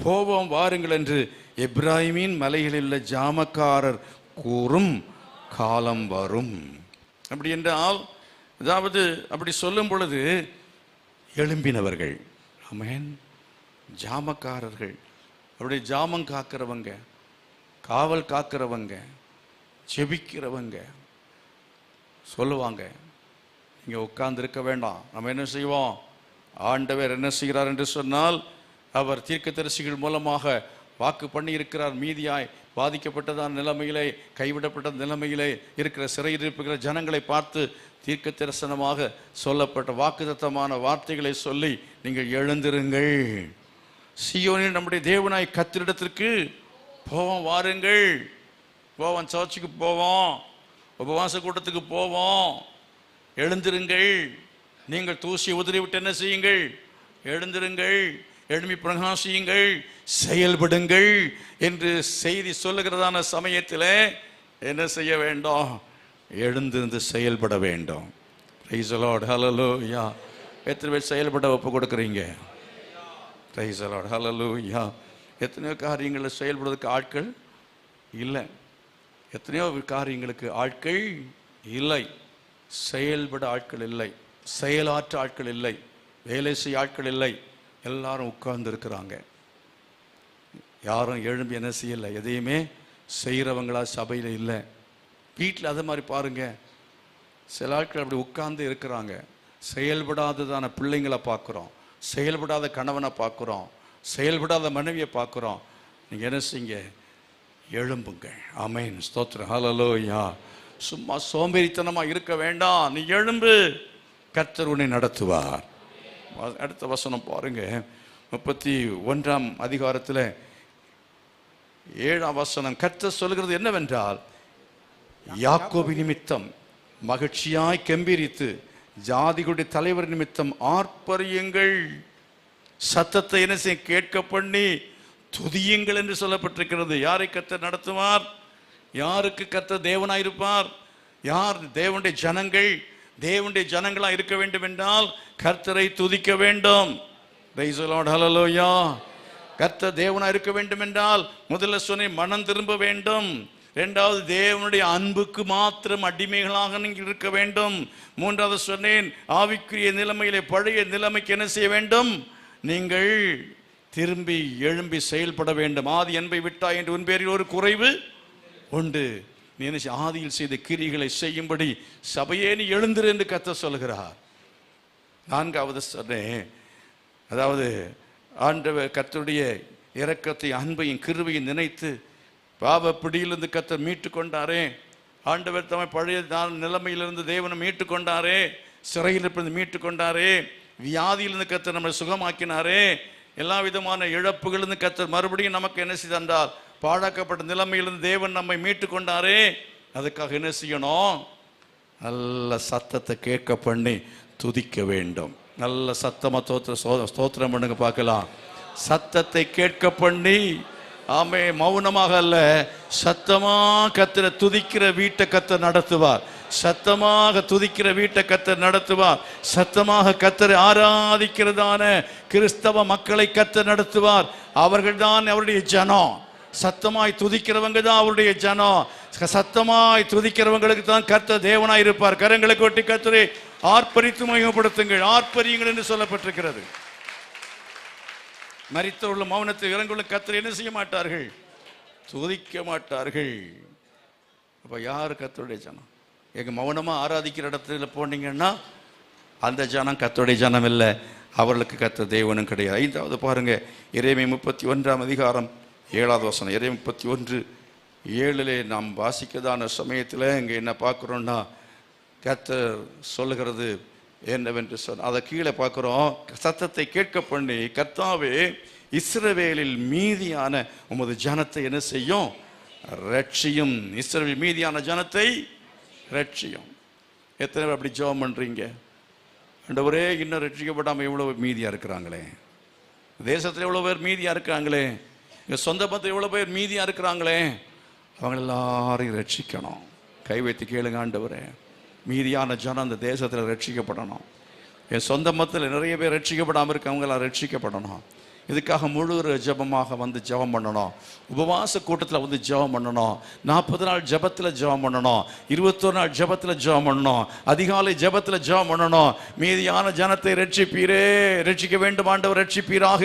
போவோம் வாருங்கள் என்று எப்பிராயீமின் மலையில் உள்ள ஜாமக்காரர் கூறும் காலம் வரும். அப்படி என்றால், அதாவது அப்படி சொல்லும் பொழுது எழும்பினவர்கள், ஆமென், ஜாமக்காரர்கள், அப்படி ஜாமம் காக்கிறவங்க, காவல் காக்கிறவங்க, ஜெபிக்கிறவங்க சொல்லுவாங்க, நீங்கள் உட்கார்ந்து இருக்க வேண்டாம், நம்ம என்ன செய்வோம், ஆண்டவர் என்ன செய்கிறார் என்று சொன்னால், அவர் தீர்க்கதரிசிகள் மூலமாக வாக்கு பண்ணி இருக்கிறார். மீதியாய் பாதிக்கப்பட்டதான நிலைமையிலே, கைவிடப்பட்ட நிலைமையிலே இருக்கிற சிறையிருப்புகிற ஜனங்களை பார்த்து தீர்க்க தரிசனமாக சொல்லப்பட்ட வாக்குத்தத்தமான வார்த்தைகளை சொல்லி, நீங்கள் எழுந்திருங்கள், சீயோனில் நம்முடைய தேவனாய் கர்த்தரிடத்திற்கு போவோம், வாருங்கள், போவோம், சர்ச்சுக்கு போவோம், உபவாச கூட்டத்துக்கு போவோம், எழுந்திருங்கள், நீங்கள் தூசி உதறிவிட்டு என்ன செய்யுங்கள், எழுந்திருங்கள், எழும்பி பிரகாசியுங்கள், செயல்படுங்கள் என்று செய்தி சொல்லுகிறதான சமயத்தில் என்ன செய்ய வேண்டும், எழுந்திருந்து செயல்பட வேண்டும். பிரைஸ் தி லார்ட், ஹல்லேலூயா. எத்தனை பேர் செயல்பட ஒப்பு கொடுக்குறீங்க? பிரைஸ் தி லார்ட், ஹல்லேலூயா. எத்தனையோ காரியங்களில் செயல்படுறதுக்கு ஆட்கள் இல்லை, எத்தனையோ காரியங்களுக்கு ஆட்கள் இல்லை, செயல்பட ஆட்கள் இல்லை, செயலாற்ற ஆட்கள் இல்லை, வேலை செய்ய ஆட்கள் இல்லை, எல்லாரும் உட்கார்ந்து இருக்கிறாங்க. யாரும் எழும்பி என்ன செய்யலை, எதையுமே செய்கிறவங்களா சபையில் இல்லை. வீட்டில் அதே மாதிரி பாருங்க, சில ஆட்கள் அப்படி உட்கார்ந்து இருக்கிறாங்க. செயல்படாததான பிள்ளைங்களை பார்க்குறோம், செயல்படாத கணவனை பார்க்குறோம், செயல்படாத மனைவியை பார்க்குறோம். நீங்கள் என்ன செய்யுங்க, எழும்புங்க. ஆமென், ஸ்தோத்திரம், ஹல்லேலூயா. சும்மா சோம்பேறித்தனமாக இருக்க வேண்டாம், நீ எழும்பு, கர்த்தர் உன்னை நடத்துவார். அடுத்த வசனம் பாருங்க, 31ஆம் அதிகாரத்தில் 7ஆம் வசனம். கர்த்தர் சொல்கிறது என்னவென்றால், யாக்கோபு நிமித்தம் மகிழ்ச்சியாய் கெம்பீரித்து ஜாதிகளுடைய தலைவர் நிமித்தம் ஆர்ப்பரியுங்கள், சத்தத்தை என்ன செய்ய, கேட்க பண்ணி துதியுங்கள் என்று சொல்லப்பட்டிருக்கிறது. யாரை கர்த்தர் நடத்துவார்? யாருக்கு கர்த்தர் தேவனாயிருப்பார்? யார் தேவனுடைய ஜனங்கள்? தேவனுடைய ஜனங்களா இருக்க வேண்டும் என்றால் கர்த்தரை துதிக்க வேண்டும். பிரைஸ் தி லார்ட், ஹல்லேலூயா. கர்த்தர் தேவனா இருக்க வேண்டும் என்றால் முதல்ல சொன்ன மனம் திரும்ப வேண்டும். இரண்டாவது, தேவனுடைய அன்புக்கு மாத்திரம் அடிமைகளாக நீங்கள் இருக்க வேண்டும். மூன்றாவது சொன்னேன், ஆவிக்குரிய நிலைமையிலே பழைய நிலைமைக்கு என்ன செய்ய வேண்டும், நீங்கள் திரும்பி எழும்பி செயல்பட வேண்டும். ஆதி அன்பை விட்டாய் என்று உன் பேரில் ஒரு குறைவு உண்டு. நீ என்ன ஆதியில் செய்த கிரிகளை செய்யும்படி சபையே நீ எழுந்திரு என்று கர்த்தர் சொல்கிறார். நான்காவது சொன்னேன், அதாவது ஆண்டவர் கர்த்தருடைய இரக்கத்தை, அன்பையும் கிருபையும் நினைத்து பாவ பிடியிலிருந்து கர்த்தர் மீட்டு கொண்டாரே. ஆண்டவர் தம்மை பழைய நிலைமையிலிருந்து தேவனை மீட்டு கொண்டாரே, சிறையிலிருந்து மீட்டு கொண்டாரே, வியாதியிலிருந்து கர்த்தர் நம்மை சுகமாக்கினாரே, எல்லா விதமான இழப்புகளிலிருந்து கர்த்தர் மறுபடியும் நமக்கு என்ன செய்தால், பாழாக்கப்பட்ட நிலைமையிலிருந்து தேவன் நம்மை மீட்டு கொண்டாரே. அதுக்காக என்ன செய்யணும், நல்ல சத்தத்தை கேட்க பண்ணி துதிக்க வேண்டும். நல்ல சத்தமா ஸ்தோத்திரம் பண்ணுங்க பார்க்கலாம். சத்தத்தை கேட்க பண்ணி, ஆமே, மௌனமாக அல்ல, சத்தமா கர்த்தரை துதிக்கிற வீட்டை கர்த்தர் நடத்துவார். சத்தமாக துதிக்கிற வீட்டை கர்த்தர் நடத்துவார். சத்தமாக கர்த்தரை ஆராதிக்கிறதான கிறிஸ்தவ மக்களை கர்த்தர் நடத்துவார். அவர்கள் தான் அவருடைய ஜனம். சத்தமாய் துதிக்கிறவங்க தான் அவருடைய ஜனம். சத்தமாய் துதிக்கிறவங்களுக்கு தான் கர்த்தர் தேவனாய் இருப்பார். கரங்களை கொட்டி கர்த்தரை ஆர்ப்பரித்து மகிமைப்படுத்துங்கள், ஆர்ப்பரியுங்கள் என்று சொல்லப்பட்டிருக்கிறது. மரித்தவருள்ள மௌனத்தை இறங்குள்ள கர்த்தர் என்ன செய்ய மாட்டார்கள், துதிக்க மாட்டார்கள். அப்ப யாரு கர்த்தருடைய ஜனம்? எங்க மௌனமா ஆராதிக்கிற இடத்துல போனீங்கன்னா அந்த ஜனம் கர்த்தருடைய ஜனம் இல்லை, அவர்களுக்கு கர்த்தர் தேவனும் கிடையாது. ஐந்தாவது பாருங்க, எரேமியா 31ஆம் அதிகாரம் 7வது வசனம். எரேமியா 31:7 நாம் வாசிக்கதான சமயத்தில் இங்கே என்ன பார்க்குறோம்னா, கர்த்தர் சொல்லுகிறது என்னவென்று சொன்ன அதை கீழே பார்க்குறோம். சத்தத்தை கேட்க பண்ணி, கர்த்தாவே இஸ்ரவேலில் மீதியான உமது ஜனத்தை என்ன செய்யும், ரட்சியும். இஸ்ரவேல் மீதியான ஜனத்தை ரட்சியும். எத்தனை பேர் அப்படி ஜெபம் பண்றீங்க? ஆண்டவரே, இன்னும் ரட்சிக்கப்படாமல் எவ்வளவு மீதியா இருக்கிறாங்களே, தேசத்தில் எவ்வளவு பேர் மீதியா இருக்கிறாங்களே, எங்கள் சொந்த பத்தில் எவ்வளோ பேர் மீதியாக இருக்கிறாங்களே, அவங்க எல்லாரையும் ரட்சிக்கணும். கை வைத்து கேளுங்க, ஆண்டவரே, மீதியான ஜனம் அந்த தேசத்தில் ரட்சிக்கப்படணும். என் சொந்த மதத்தில் நிறைய பேர் ரட்சிக்கப்படாமல் இருக்கவங்களாம் ரட்சிக்கப்படணும். இதுக்காக முழு ஜெபமாக வந்து ஜெபம் பண்ணணும். உபவாச கூட்டத்தில் வந்து ஜெபம் பண்ணணும். 40 நாள் ஜெபத்தில் ஜெபம் பண்ணணும். 21 நாள் ஜெபத்தில் ஜெபம் பண்ணணும். அதிகாலை ஜெபத்தில் ஜெபம் பண்ணணும். மீதியான ஜனத்தை ரட்சிப்பீரே, ரட்சிக்க வேண்டும் ஆண்டவர், ரட்சிப்பீராக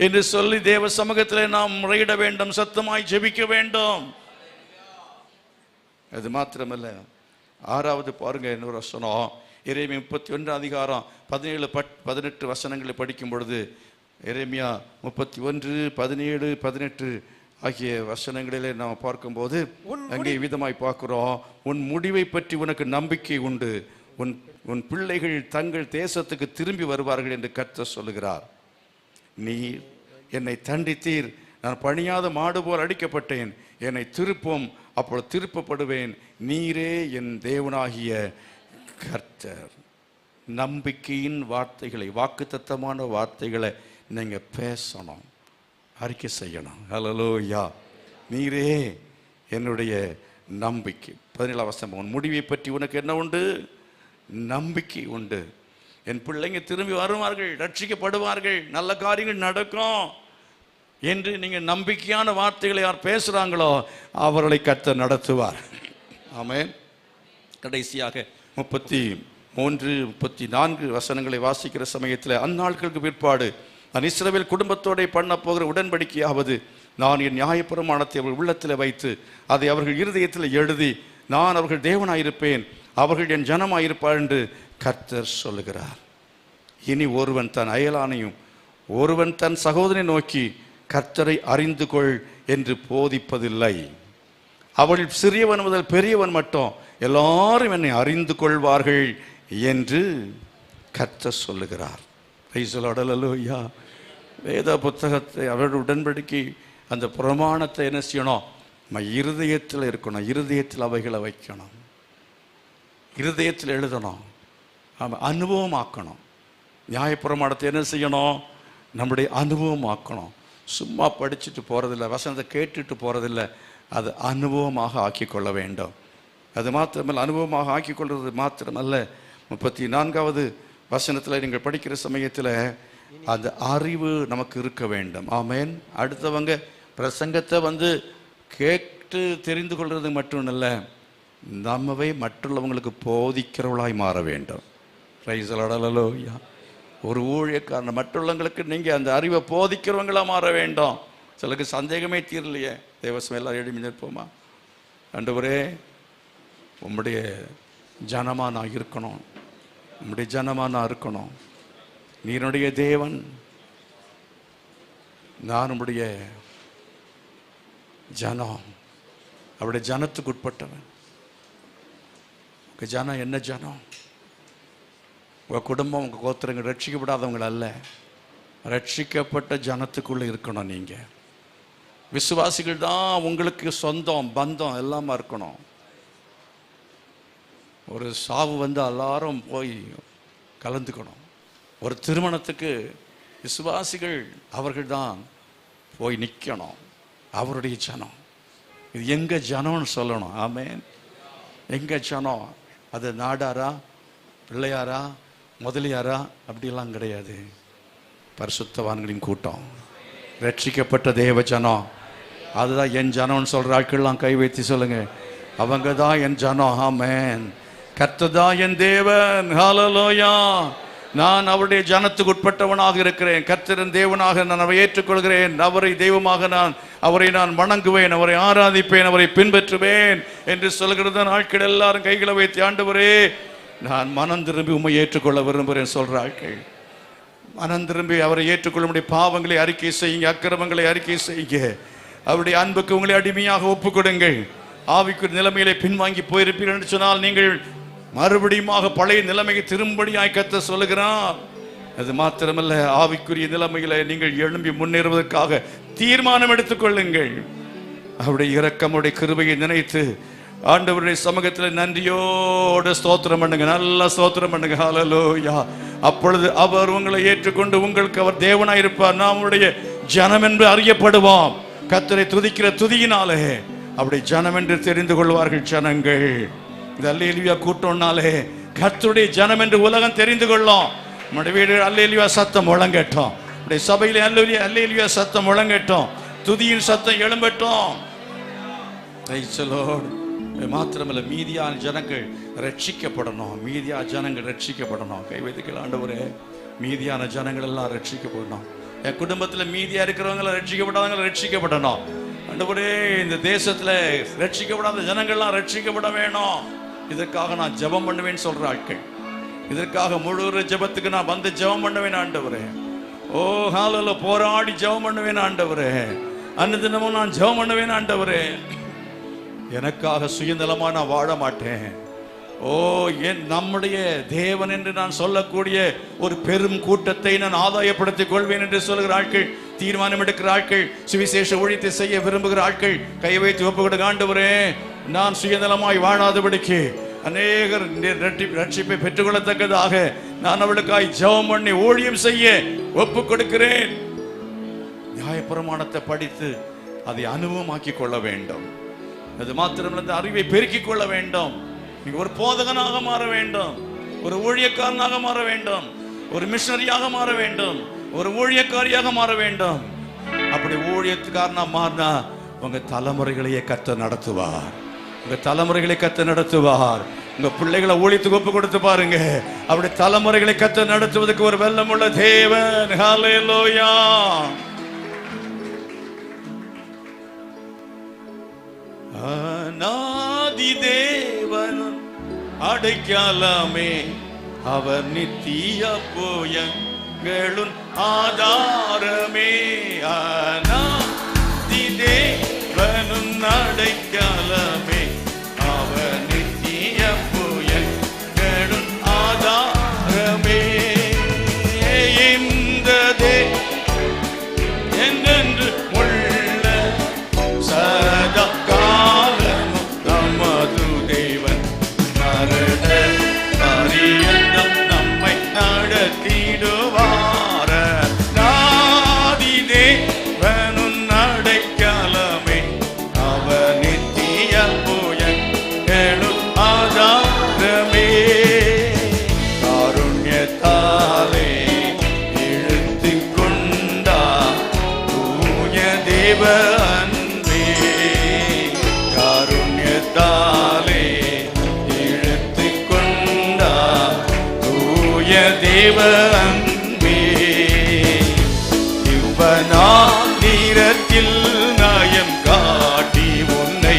என்று சொல்லி தேவ சமூகத்தில் நாம் முறையிட வேண்டும், சத்தமாய் ஜெபிக்க வேண்டும். அது மாத்திரமல்ல, 6வது பாருங்க இன்னொரு வசனம், எரேமியா 31 அதிகாரம் 17-18 வசனங்களை படிக்கும் பொழுது, எரேமியா 31, 17, 18 ஆகிய வசனங்களிலே நாம் பார்க்கும்போது அங்கே விதமாய் பார்க்கிறோம். உன் முடிவை பற்றி உனக்கு நம்பிக்கை உண்டு, உன் பிள்ளைகள் தங்கள் தேசத்துக்கு திரும்பி வருவார்கள் என்று கர்த்தர் சொல்லுகிறார். நீர் என்னை தண்டித்தீர், நான் பணியாத மாடு போல் அடிக்கப்பட்டேன், என்னை திருப்பும், அப்பொழுது திருப்பப்படுவேன், நீரே என் தேவனாகிய கர்த்தர். நம்பிக்கையின் வார்த்தைகளை, வாக்குத்தத்தமான வார்த்தைகளை நீங்க பேசணும், அறிக்கை செய்யணும். ஹல்லேலூயா. நீரே என்னுடைய நம்பிக்கை. 17 வசனம், உன் முடிவை பற்றி உனக்கு என்ன உண்டு? நம்பிக்கை உண்டு. என் பிள்ளைங்க திரும்பி வருவார்கள், ரட்சிக்கப்படுவார்கள், நல்ல காரியங்கள் நடக்கும் என்று நீங்க நம்பிக்கையான வார்த்தைகளை யார் பேசுறாங்களோ அவர்களை கர்த்தர் நடத்துவார். ஆமென். கடைசியாக 33, 34 வசனங்களை வாசிக்கிற சமயத்தில், அந்நாட்களுக்கு பிற்பாடு நான் இஸ்ரவேல் குடும்பத்தோட பண்ண போகிற உடன்படிக்கையாவது, நான் என் நியாயப்பிரமாணத்தை அவர்கள் உள்ளத்தில் வைத்து அதை அவர்கள் இருதயத்தில் எழுதி, நான் அவர்கள் தேவனாயிருப்பேன், அவர்கள் என் ஜனமாயிருப்பார் என்று கர்த்தர் சொல்லுகிறார். இனி ஒருவன் தன் அயலானையும் ஒருவன் தன் சகோதரனை நோக்கி கர்த்தரை அறிந்து கொள் என்று போதிப்பதில்லை. அவள் சிறியவன் முதல் பெரியவன் மட்டும் எல்லாரும் என்னை அறிந்து கொள்வார்கள் என்று கர்த்தர் சொல்லுகிறார். ஹல்லேலூயா. வேத புத்தகத்தை, அவருடைய உடன்படிக்கை, அந்த பிரமாணத்தை என்ன செய்யணும்? நம்ம இருதயத்தில் இருக்கணும், இருதயத்தில் அவைகளை வைக்கணும், இருதயத்தில் எழுதணும், அனுபவமாக்கணும். நியாயப்பிரமாணத்தை என்ன செய்யணும்? நம்முடைய அனுபவமாக்கணும். சும்மா படிச்சுட்டு போகிறதில்லை, வசனத்தை கேட்டுட்டு போகிறதில்லை, அது அனுபவமாக ஆக்கி கொள்ள வேண்டும். அது மாத்திரமல்ல, அனுபவமாக ஆக்கி கொள்வது மாத்திரமல்ல, 34வது வசனத்தில் நீங்கள் படிக்கிற சமயத்தில் அந்த அறிவு நமக்கு இருக்க வேண்டும். ஆமேன். அடுத்தவங்க பிரசங்கத்தை வந்து கேட்டு தெரிந்து கொள்வது மட்டும் இல்லை, நம்மவே மற்றவங்களுக்கு போதிக்கிறவளாய் மாற வேண்டும். Praise the Lord. ஹல்லேலூயா. ஒரு ஊழியக்காரன் மற்றவங்களுக்கு நீங்கள் அந்த அறிவை போதிக்கிறவங்களாக மாற வேண்டும். சிலருக்கு சந்தேகமே தீரலையே. தேவசம் எல்லாம் எழுதி நிற்போமா? ஆண்டவரே, உம்முடைய ஜனமாக நான் இருக்கணும், உம்முடைய ஜனமாக நான் இருக்கணும், நீருடைய தேவன், நான் உம்முடைய ஜனம், அவருடைய ஜனத்துக்கு உட்பட்டவன். உங்கள் ஜனம் என்ன ஜனம்? உங்கள் குடும்பம், உங்கள் கோத்திரங்கள் ரட்சிக்கப்படாதவங்கள் அல்ல, ரட்சிக்கப்பட்ட ஜனத்துக்குள்ளே இருக்கணும். நீங்கள் விசுவாசிகள் தான் உங்களுக்கு சொந்தம், பந்தம் எல்லாமா இருக்கணும். ஒரு சாவு வந்து எல்லாரும் போய் கலந்துக்கணும். ஒரு திருமணத்துக்கு விசுவாசிகள் அவர்கள் தான் போய் நிற்கணும், அவருடைய ஜனம். இது எங்க ஜனம்னு சொல்லணும். ஆமேன். எங்க ஜனம்? அது நாடாரா, பிள்ளையாரா, முதலியாரா அப்படிலாம் கிடையாது. பரிசுத்தவான்களின் கூட்டம், ரட்சிக்கப்பட்ட தேவ ஜனம், அதுதான் என் ஜனம்னு சொல்ற ஆட்கள்லாம் கை வைத்து சொல்லுங்க, அவங்க தான் என் ஜனம். ஆமென். கர்த்தர் தான் என் தேவன். ஹல்லேலூயா. நான் அவருடைய ஜனத்துக்கு உட்பட்டவனாக இருக்கிறேன். கர்த்தரின் தேவனாக நான் அவரை ஏற்றுக்கொள்கிறேன். அவரை தெய்வமாக அவரை நான் வணங்குவேன், அவரை ஆராதிப்பேன், அவரை பின்பற்றுவேன் என்று சொல்கிறது. ஆட்கள் எல்லாரும் கைகளை வைத்து, ஆண்டவரே, நான் மனம் திரும்பி உம்மை ஏற்றுக்கொள்ள விரும்புகிறேன் சொல்ற ஆட்கள் மனம் திரும்பி அவரை ஏற்றுக்கொள்ள முடிய பாவங்களை அறிக்கை செய்யுங்க, அக்கிரமங்களை அறிக்கை செய்யுங்க, அவருடைய அன்புக்கு உங்களை அடிமையாக ஒப்புக் கொடுங்கள். ஆவிக்குரிய நிலைமையிலே பின்வாங்கி போயிருப்பீர்கள் என்று சொன்னால் நீங்கள் மறுபடியும் பழைய நிலைமைக்கு திரும்படியாய் கர்த்தர் சொல்லுகிறார். அது மாத்திரமல்ல, ஆவிக்குரிய நிலைமையில நீங்கள் எழும்பி முன்னேறுவதற்காக தீர்மானம் எடுத்துக்கொள்ளுங்கள். அவருடைய இரக்கமுடைய கிருபையை நினைத்து ஆண்டவருடைய சமூகத்தில் நன்றியோடு ஸ்தோத்திரம் பண்ணுங்க, நல்லா ஸ்தோத்திரம் பண்ணுங்க. ஹல்லேலூயா. அப்பொழுது அவர் உங்களை ஏற்றுக்கொண்டு உங்களுக்கு அவர் தேவனாய் இருப்பார். நம்முடைய ஜனம் என்று அறியப்படுவோம். கர்த்தரை துதிக்கிற துதியினாலே அப்படி ஜனம் என்று தெரிந்து கொள்வார்கள் ஜனங்கள். இந்த அல்லேலூயா கூட்டம்னாலே கர்த்தருடைய ஜனம் என்று உலகம் தெரிந்து கொள்ளும். நம்முடைய வீடு அல்லேலூயா சத்தம் முழங்கட்டும். இப்படி சபையிலே அல்லேலூயா அல்லேலூயா சத்தம் முழங்கட்டும், துதியின் சத்தம் எழும்பட்டும். மாத்திரமல்ல, மீதியான ஜனங்கள் ரட்சிக்கப்படணும். மீதியா ஜனங்கள் ரட்சிக்கப்படணும். கை வைத்துக்கள். ஆண்டவரே, மீதியான ஜனங்கள் எல்லாம் ரட்சிக்கப்படணும். என் குடும்பத்தில் மீதியா இருக்கிறவங்க ரட்சிக்கப்படாதவங்க ரட்சிக்கப்படணும். ஆண்டவரே, இந்த தேசத்துல ரட்சிக்கப்படாத ஜனங்கள்லாம் ரட்சிக்கப்பட வேணும். இதற்காக நான் ஜெபம் பண்ணுவேன்னு சொல்ற ஆட்கள், இதற்காக முழு ஜெபத்துக்கு நான் வந்து ஜெபம் பண்ணுவேன் ஆண்டவரே. ஓ ஹalleluya, போராடி ஜெபம் பண்ணுவேன் ஆண்டவரே. அன்னிதினமும் நான் ஜெபம் பண்ணுவேன் ஆண்டவரே. எனக்காக சுயநலமா நான் வாழ மாட்டேன். ஓ, என் நம்முடைய தேவன் என்று நான் சொல்லக்கூடிய ஒரு பெரும் கூட்டத்தை நான் ஆதாயப்படுத்திக் கொள்வேன் என்று சொல்லுகிற ஆட்கள், தீர்மானம் எடுக்கிற ஆட்கள், சுவிசேஷ ஊழியத்தை செய்ய விரும்புகிற ஆட்கள் கையை வைத்து ஒப்பு கொடுக்க. ஆண்டவரே, நான் சுயநலமாய் வாழாதபடிக்கு அநேகர் ரட்சிப்பை பெற்றுக்கொள்ளத்தக்கதாக நான் அவளுக்காய் ஜெபம் பண்ணி ஊழியம் செய்ய ஒப்பு கொடுக்கிறேன். நியாயப்பிரமாணத்தை படித்து அதை அனுபவமாக்கி கொள்ள வேண்டும். அது மாத்திரமல்ல, அறிவை பெருக்கிக் கொள்ள வேண்டும். நீங்க ஒரு போதகனாக மாற வேண்டும், ஒரு ஊழியக்காரனாக மாற வேண்டும், ஒரு மிஷனரியாக மாற வேண்டும், ஒரு ஊழியக்காரியாக மாற வேண்டும். அப்படி ஊழியக்காரனா மாறினா உங்க தலைமுறைகளையே கர்த்தர் நடத்துவார். உங்க தலைமுறைகளை கர்த்தர் நடத்துவார். உங்க பிள்ளைகளை ஊழியத்துக்கு ஒப்பு கொடுத்து பாருங்க. அப்படி தலைமுறைகளை கர்த்தர் நடத்துவதற்கு ஒரு வெல்லமுள்ள தேவன். ஹல்லேலூயா. அநாதி தேவனும் அடைக்கலமே, அவர் நித்திய போயங்களும் ஆதாரமே. அநாதி தேவனும் அடைக்கலமே, அவர் நித்திய போயங்களும் ஆதாரமே. இந்த என்றென்று உள்ள சதா காலமும் நமது தேவன் மரண பரியந்தம் நம்மை நடத்திடுவார. நாதி தேவனும் அடைக்கலமே, அவர் நித்திய புயங்களும் ஆதாரமே. காருண்யத்தாலே இழுத்து கொண்டா தூய தேவ அன்பே. காருண்யத்தாலே இழுத்து கொண்டா தூய தேவ அன்பே. இவ்வனா நீரத்தில் நயம் காட்டி உன்னை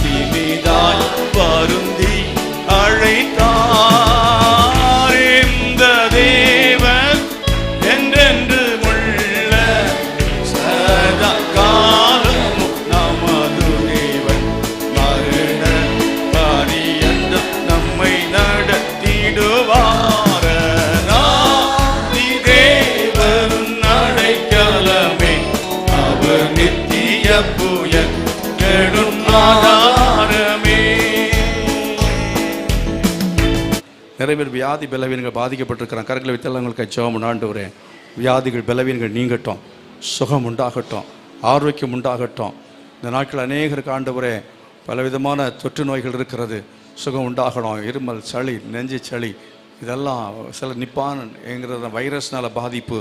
தினிதாய் வருந்தி அழைத்தார். இந்த தேவன் என்றென்று உள்ள சதா காலமும் நமது தேவன் மரண பரியந்தம் நம்மை நடத்திடுவார. நாதி தேவனும் அடைக்கலமே, அவர் நித்திய புயங்களும் ஆதாரமே. நிறைய பேர் வியாதி பலவீனங்கள் பாதிக்கப்பட்டிருக்கிறாங்க. கரங்களை வைத்தால் உங்களுக்கு ஜெபம். ஆண்டவரே, வியாதிகள் பலவீனங்கள் நீங்கட்டும், சுகம் உண்டாகட்டும், ஆரோக்கியம் உண்டாகட்டும். இந்த நாட்கள் அநேகருக்கு ஆண்டவரே பலவிதமான தொற்று நோய்கள் இருக்கிறது, சுகம் உண்டாகணும். இருமல், சளி, நெஞ்சு சளி, இதெல்லாம் சில நிப்பான் என்கிற வைரஸ்னால பாதிப்பு,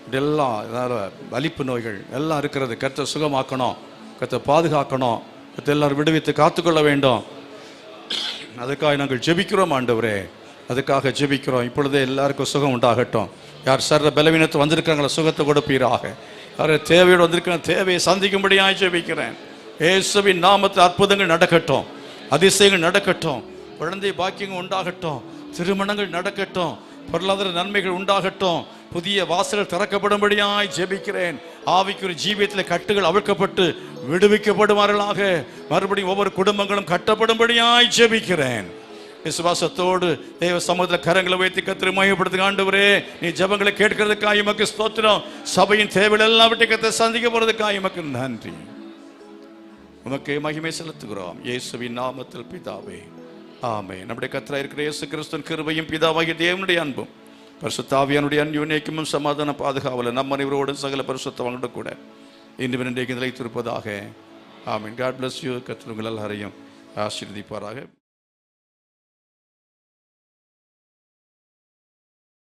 இதெல்லாம் இதனால் வலிப்பு நோய்கள் எல்லாம் இருக்கிறது. கர்த்தர் சுகமாக்கணும், கர்த்தர் பாதுகாக்கணும், கர்த்தர் எல்லாரும் விடுவித்து காத்துக்கொள்ள வேண்டும். அதுக்காக நாங்கள் ஜெபிக்கிறோம் ஆண்டவரே, அதுக்காக ஜெபிக்கிறோம். இப்பொழுதே எல்லாருக்கும் சுகம் உண்டாகட்டும். யார் சர்ற பலவீனத்தை வந்திருக்காங்களோ சுகத்தை கொடுப்பீராக. யார் தேவையோடு வந்திருக்கிற தேவையை சந்திக்கும்படியாக ஜெபிக்கிறேன். இயேசுவின் நாமத்தில் அற்புதங்கள் நடக்கட்டும், அதிசயங்கள் நடக்கட்டும், குழந்தை பாக்கியங்கள் உண்டாகட்டும், திருமணங்கள் நடக்கட்டும், பொருளாதார நன்மைகள் உண்டாகட்டும், புதிய வாசல்கள் திறக்கப்படும்படியாய் ஜெபிக்கிறேன். ஆவிக்குரிய ஜீவியத்தில் கட்டுகள் அவிழ்க்கப்பட்டு விடுவிக்கப்படுவார்களாக. மறுபடியும் ஒவ்வொரு குடும்பங்களும் கட்டப்படும்படியாய் ஜெபிக்கிறேன். விசுவாசத்தோடு தேவ சமூகத்தில் கரங்களை வைத்து கர்த்தரை மகிமைப்படுத்துங்க. ஆண்டவரே, நீ ஜெபங்களை கேட்கிறதுக்காக உமக்கு ஸ்தோத்திரம். சபையின் தேவைகள் எல்லாம் விட்டு கர்த்தரை சந்திக்க போறதுக்காக உமக்கு நன்றி. உமக்கு மகிமை செலுத்துகிறோம் இயேசுவின் நாமத்தில் பிதாவே, ஆமென். நம்முடைய கர்த்தராய் இருக்கிற இயேசு கிறிஸ்துவின் கிருபையும் பிதாவாகிய தேவனுடைய அன்பும் பரிசுத்த ஆவியானுடைய அந்யோன்யமும் சமாதான பாதுகாவல நம் அனைவரோடு சகல பரிசுத்தவான்களோடு கூட இன்றும் இன்றைக்கு நிலைத்திருப்பதாக. ஆமென். God bless you. கர்த்தர் உங்கள் எல்லாரையும் ஆசீர்வதிப்பாராக.